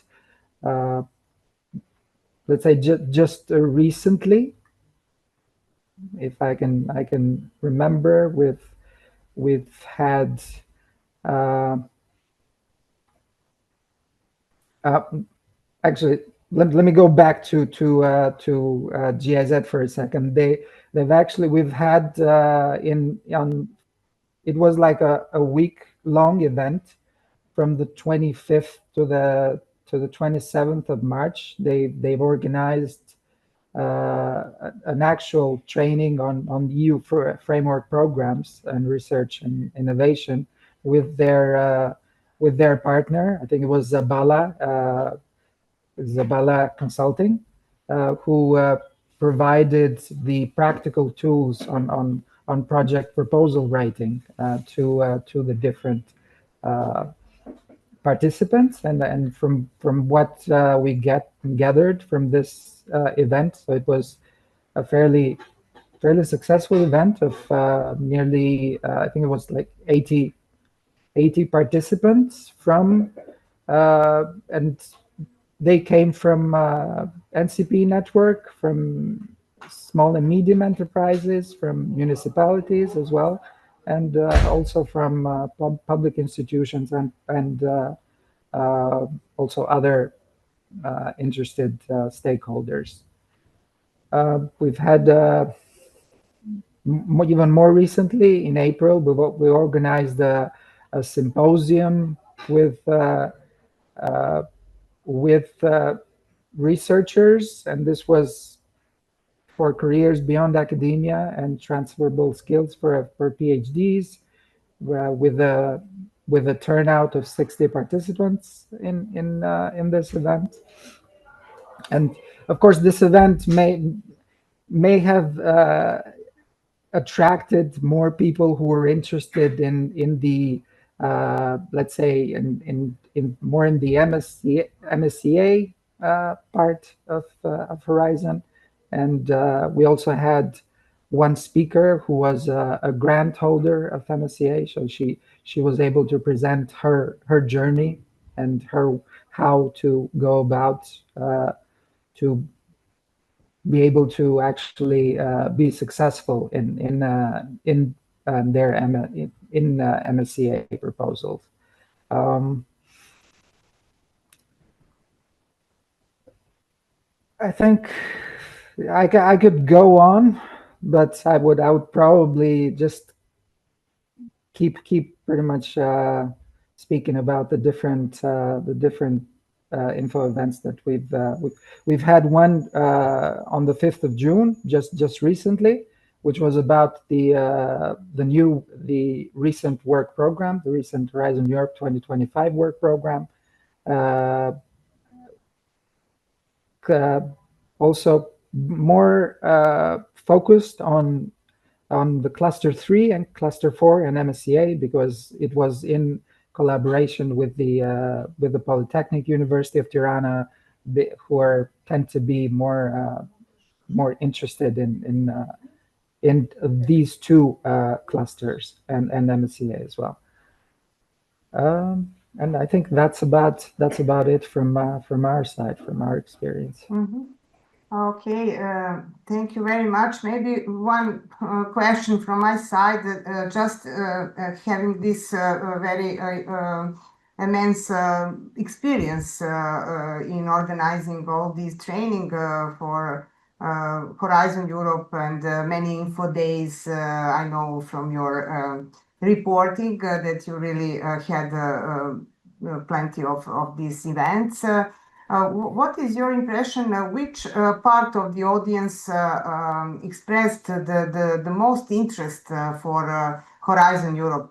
let's say, just recently, if I can remember, we've had actually, let me go back to GIZ for a second. We've had it was like a week-long event from the 25th to the 27th of March. They've organized an actual training on EU framework programs and research and innovation with their partner. I think it was Zabala Consulting, who provided the practical tools on project proposal writing to the different participants, and from what we gathered from this event, so it was a fairly successful event of nearly I think it was like 80 participants from and they came from NCP network, from small and medium enterprises, from municipalities as well, and also from public institutions and also other interested stakeholders. We've had even more recently in April, we organized a symposium with researchers, and this was for careers beyond academia and transferable skills for PhDs, with a turnout of 60 participants in this event. And of course, this event may have attracted more people who were interested in the let's say in more in the MSCA part of Horizon, and we also had one speaker who was a grant holder of MSCA, so she was able to present her journey and how to go about to be able to actually be successful in their MSCA proposals. I think I could go on, but I would probably just keep pretty much speaking about the different info events that we've had one on the 5th of June, just recently, which was about the recent work program, the recent Horizon Europe 2025 work program. Also more focused on the cluster 3 and cluster 4 and MSCA, because it was in collaboration with the Polytechnic University of Tirana, who tend to be more interested in these two clusters and MSCA as well. And I think that's about it from our side, from our experience. Okay, thank you very much. Maybe one question from my side, just having this very immense experience in organizing all these training for Horizon Europe and many info days. I know from your reporting that you really had plenty of these events. What is your impression? Which part of the audience expressed the most interest for Horizon Europe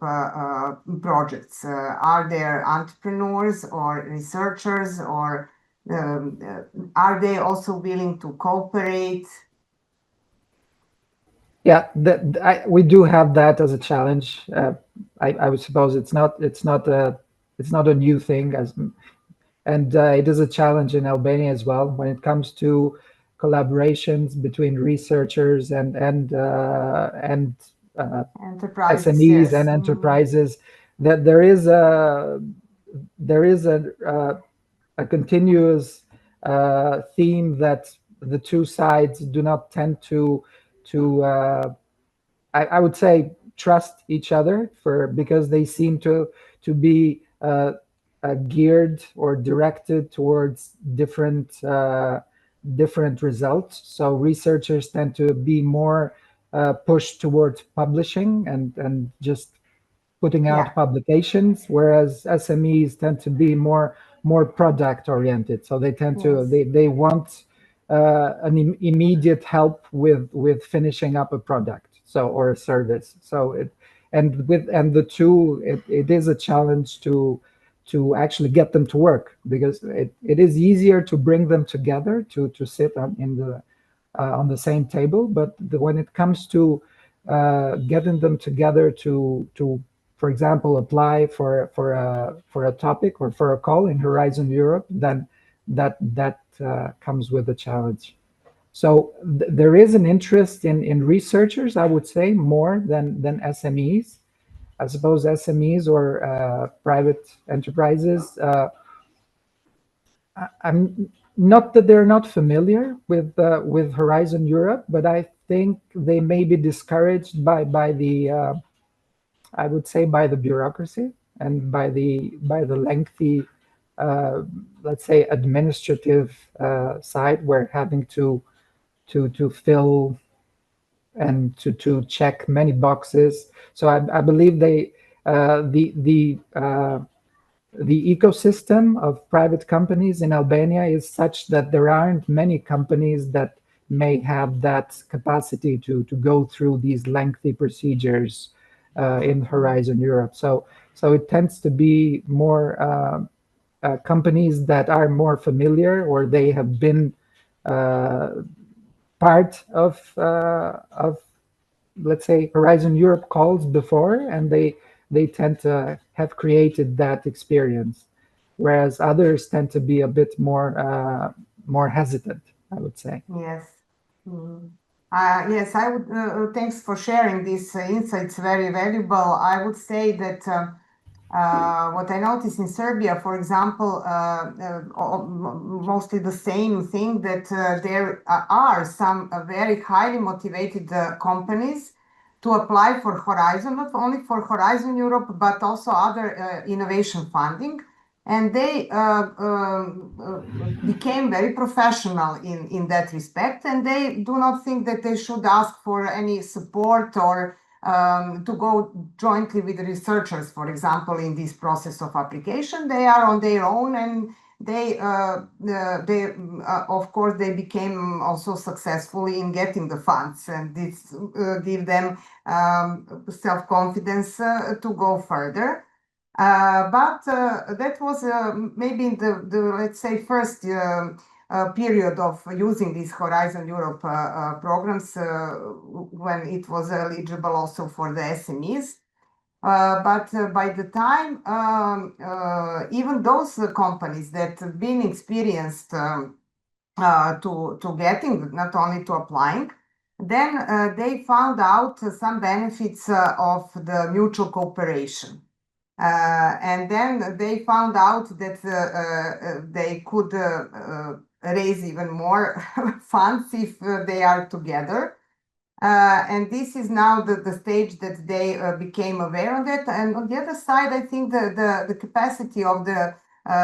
projects? Are there entrepreneurs or researchers, or are they also willing to cooperate? Yeah, we do have that as a challenge. I would suppose it's not a new thing, and it is a challenge in Albania as well when it comes to collaborations between researchers and enterprises, SMEs, yes, and enterprises. That there is a continuous theme that the two sides do not tend to I would say trust each other, because they seem to be geared or directed towards different results. So researchers tend to be more pushed towards publishing and just putting out publications, whereas SMEs tend to be more product oriented. So they tend to they want an immediate help with finishing up a product, or a service. So the two, it is a challenge to actually get them to work, because it is easier to bring them together to sit on the same table, but when it comes to getting them together to for example apply for a topic or for a call in Horizon Europe, then that comes with a challenge. So there is an interest in researchers, I would say, more than SMEs. I suppose SMEs or private enterprises, I'm not that they're not familiar with Horizon Europe, but I think they may be discouraged by the I would say by the bureaucracy and by the lengthy let's say administrative side, where having to fill and to check many boxes. So I believe the ecosystem of private companies in Albania is such that there aren't many companies that may have that capacity to go through these lengthy procedures in Horizon Europe. So it tends to be more companies that are more familiar, or they have been part of let's say Horizon Europe calls before, and they tend to have created that experience, whereas others tend to be a bit more hesitant, I would say. Yes. Yes, I would. Thanks for sharing these insights. Very valuable. I would say that what I noticed in Serbia, for example, mostly the same thing, that there are some very highly motivated companies to apply for Horizon, not only for Horizon Europe, but also other innovation funding. And they became very professional in that respect, and they do not think that they should ask for any support or to go jointly with the researchers, for example, in this process of application. They are on their own, and of course, they became also successful in getting the funds, and this give them self-confidence to go further. But that was maybe in the let's say first period of using these Horizon Europe programs when it was eligible also for the SMEs. But by the time even those companies that have been experienced to getting, not only to applying, then they found out some benefits of the mutual cooperation. And then they found out that they could raise even more funds if they are together. And this is now the stage that they became aware of it. And on the other side, I think the capacity of the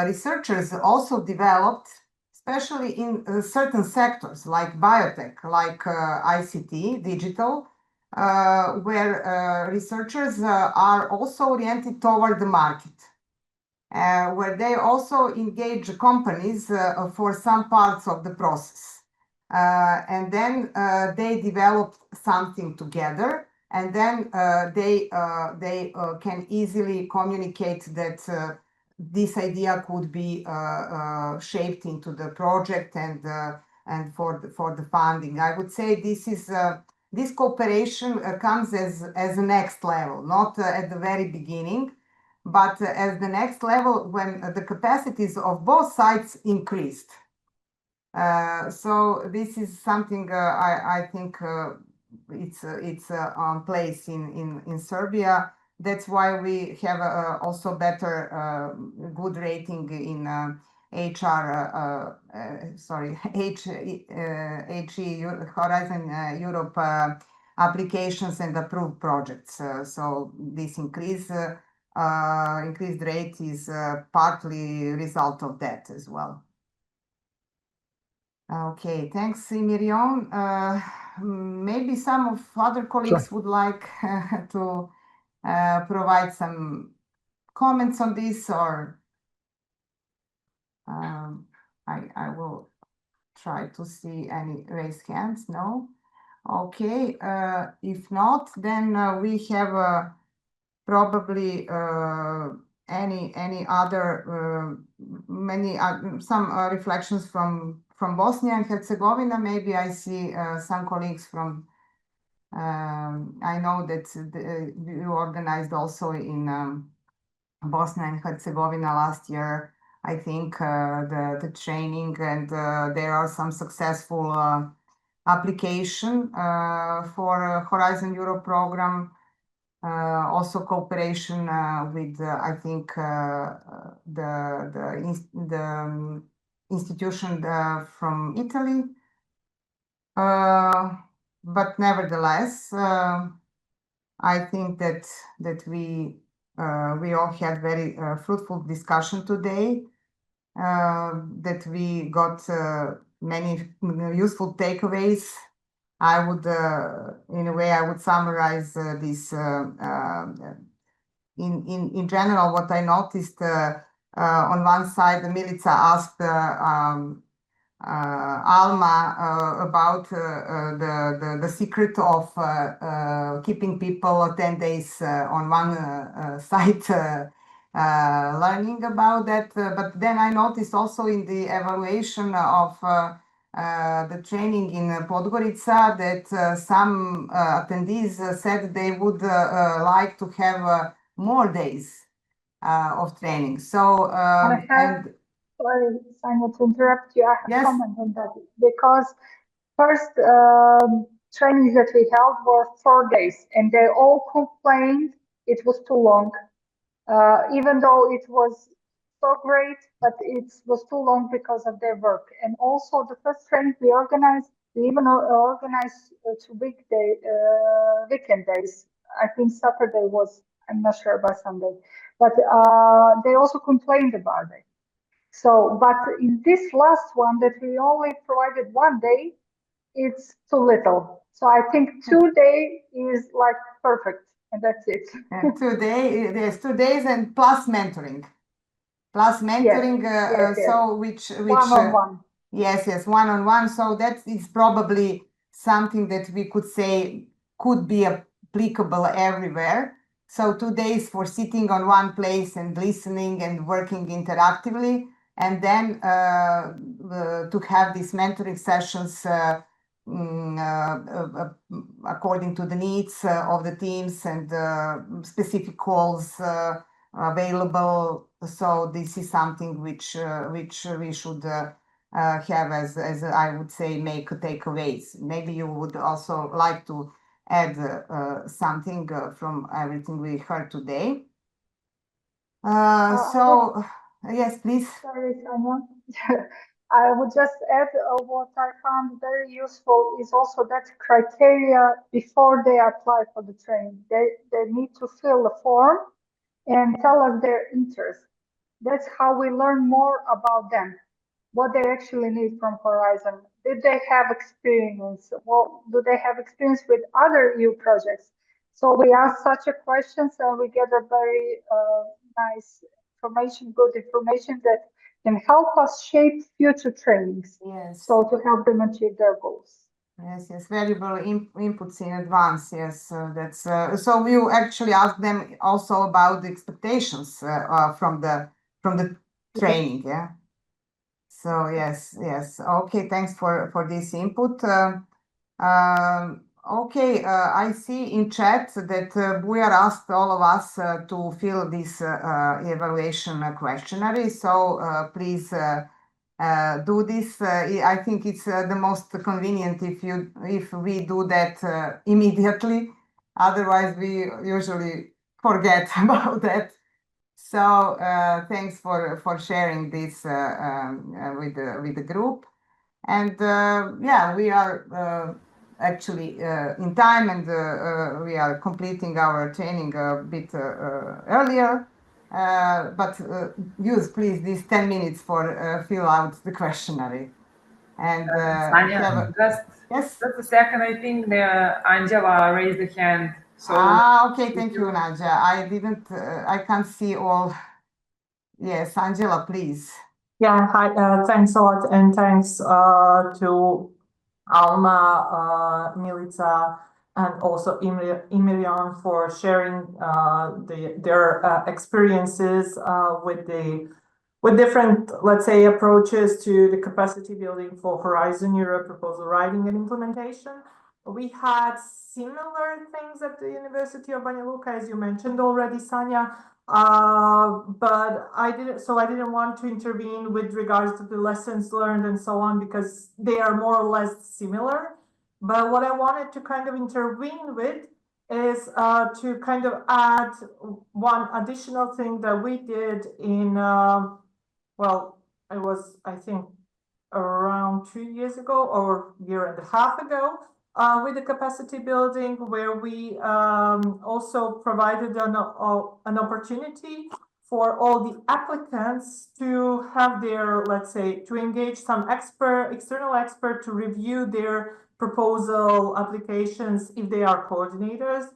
researchers also developed, especially in certain sectors like biotech, like ICT, digital, where researchers are also oriented toward the market, where they also engage companies for some parts of the process. And then they develop something together, and then they can easily communicate that this idea could be shaped into the project and for the funding. I would say this cooperation comes as a next level, not at the very beginning, but as the next level when the capacities of both sides increased. So this is something I think it's on place in Serbia. That's why we have also better good rating in HR HE Horizon Europe applications and approved projects. So this increased rate is partly a result of that as well. Okay, thanks, Miriam. Maybe some of other colleagues would like to provide some comments on this, or I will try to see any raised hands. No? Okay, if not, then we have probably any other some reflections from Bosnia and Herzegovina. Maybe I see some colleagues from I know that you organized also in Bosnia and Herzegovina last year, I think, the training, and there are some successful application for Horizon Europe program. Also cooperation with I think the institution from Italy, but nevertheless I think that we all had very fruitful discussion today, that we got many useful takeaways. I would, in a way, I would summarize this in general. What I noticed on one side, Milica asked Alma about the secret of keeping people 10 days on one site learning about that. But then I noticed also in the evaluation of the training in Podgorica that some attendees said they would like to have more days of training. So sorry, Simon, to interrupt you. I have yes. a comment on that, because first trainings that we held were 4 days, and they all complained it was too long, even though it was so great, but it was too long because of their work. And also the first training we organized, we even organized 2 weekend days. I think Saturday was, I'm not sure about Sunday, but they also complained about it. So, but in this last one that we only provided 1 day, it's too little. So I think 2 days is like perfect, and that's it. And 2 days, there's 2 days and plus mentoring. plus mentoring. yes. So which One-on-one. yes, one-on-one. So that is probably something that we could say could be applicable everywhere. So 2 days for sitting on one place and listening and working interactively, and then to have these mentoring sessions according to the needs of the teams and specific calls available. So this is something which we should have as I would say make takeaways. Maybe you would also like to add something from everything we heard today. Yes, please. Sorry, Sonia. I would just add what I found very useful is also that criteria before they apply for the training. They need to fill a form and tell us their interest. That's how we learn more about them, what they actually need from Horizon. Did they have experience? Well, do they have experience with other EU projects? So we ask such a questions and we get a very nice information, good information that can help us shape future trainings. Yes. So to help them achieve their goals. Yes, valuable inputs in advance. Yes, that's so. You actually ask them also about the expectations from the training. Yeah. So yes. Okay, thanks for this input. Okay, I see in chat that we are asked, all of us, to fill this evaluation questionnaire. So please do this. I think it's the most convenient if we do that immediately. Otherwise, we usually forget about that. So thanks for sharing this with the group. And yeah, we are actually in time, and we are completing our training a bit earlier. But use please these 10 minutes for fill out the questionnaire. And Sanya, yes. Just a second. I think Angela raised the hand. So Okay, thank you, Nadia. I can't see all. Yes, Angela, please. Yeah, hi, thanks a lot, and thanks to Alma, Milica, and also Emilian for sharing their experiences with different, let's say, approaches to the capacity building for Horizon Europe proposal writing and implementation. We had similar things at the University of Banja Luka, as you mentioned already, Sanya. But I didn't want to intervene with regards to the lessons learned and so on, because they are more or less similar. But what I wanted to kind of intervene with is to kind of add one additional thing that we did in, well, it was, I think, around 2 years ago or a year and a half ago, with the capacity building, where we also provided an opportunity for all the applicants to have their, let's say, to engage some external expert to review their proposal applications if they are coordinators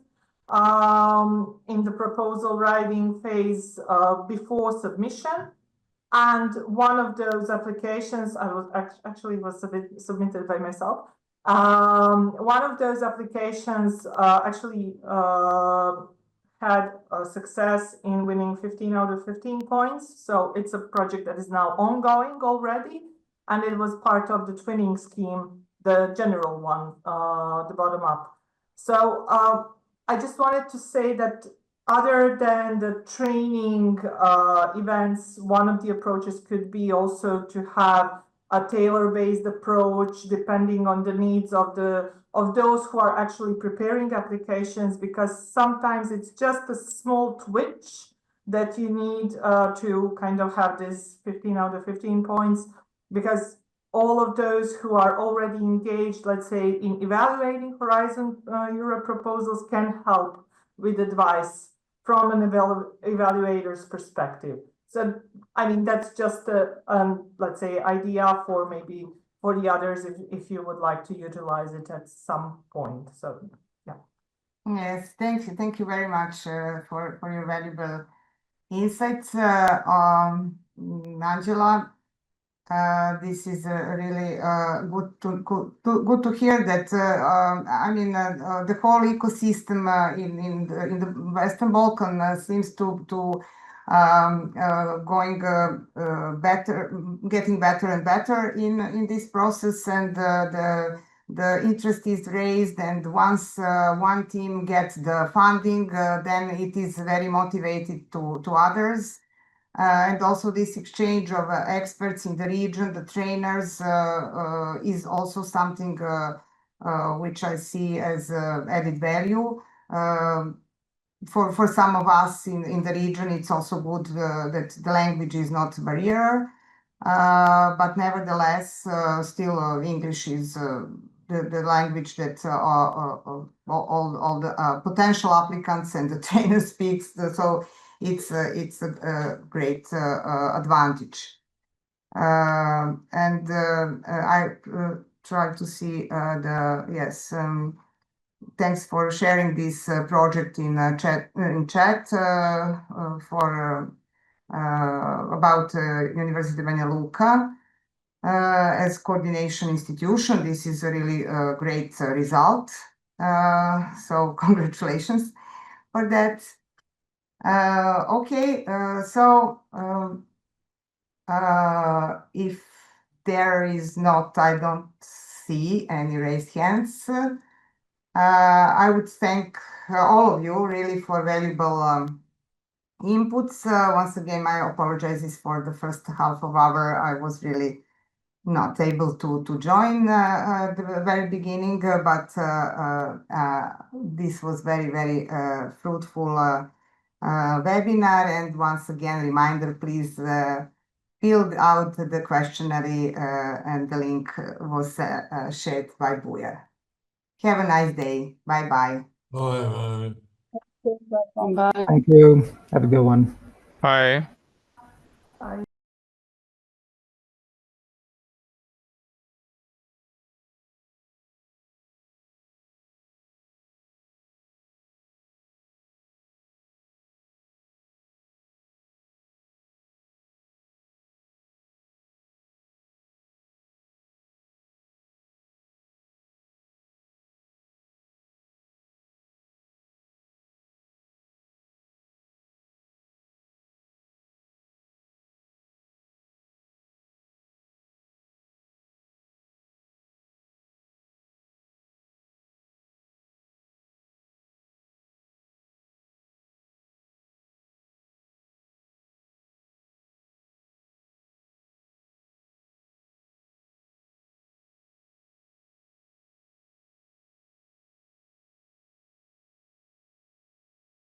in the proposal writing phase before submission. And one of those applications, I was actually submitted by myself. One of those applications actually had a success in winning 15 out of 15 points. So it's a project that is now ongoing already, and it was part of the twinning scheme, the general one, the bottom up. So I just wanted to say that other than the training events, one of the approaches could be also to have a tailor-based approach depending on the needs of those who are actually preparing applications, because sometimes it's just a small twitch that you need to kind of have this 15 out of 15 points, because all of those who are already engaged, let's say, in evaluating Horizon Europe proposals can help with advice from an evaluator's perspective. So, I mean, that's just a, let's say, idea for maybe for the others if you would like to utilize it at some point. So, yeah. Yes, thank you. Thank you very much for your valuable insights. Angela. This is really good to hear that. I mean, the whole ecosystem in the Western Balkan seems to going better, getting better and better in this process, and the interest is raised. And once one team gets the funding, then it is very motivated to others. And also this exchange of experts in the region, the trainers, is also something which I see as added value. For some of us in the region, it's also good that the language is not a barrier. But nevertheless, still English is the language that all the potential applicants and the trainer speaks. So it's a great advantage. And I try to see yes. Thanks for sharing this project in chat for about University of Banja Luka. As coordination institution, this is a really great result. So congratulations for that. Okay, so if there is not, I don't see any raised hands. I would thank all of you really for valuable inputs. Once again, my apologies for the first half of hour. I was really not able to join the very beginning, but this was very fruitful webinar. And once again, reminder, please fill out the questionnaire, and the link was shared by Buja. Have a nice day. Bye-bye. Bye. Bye. Thank you. Have a good one. Bye. Bye.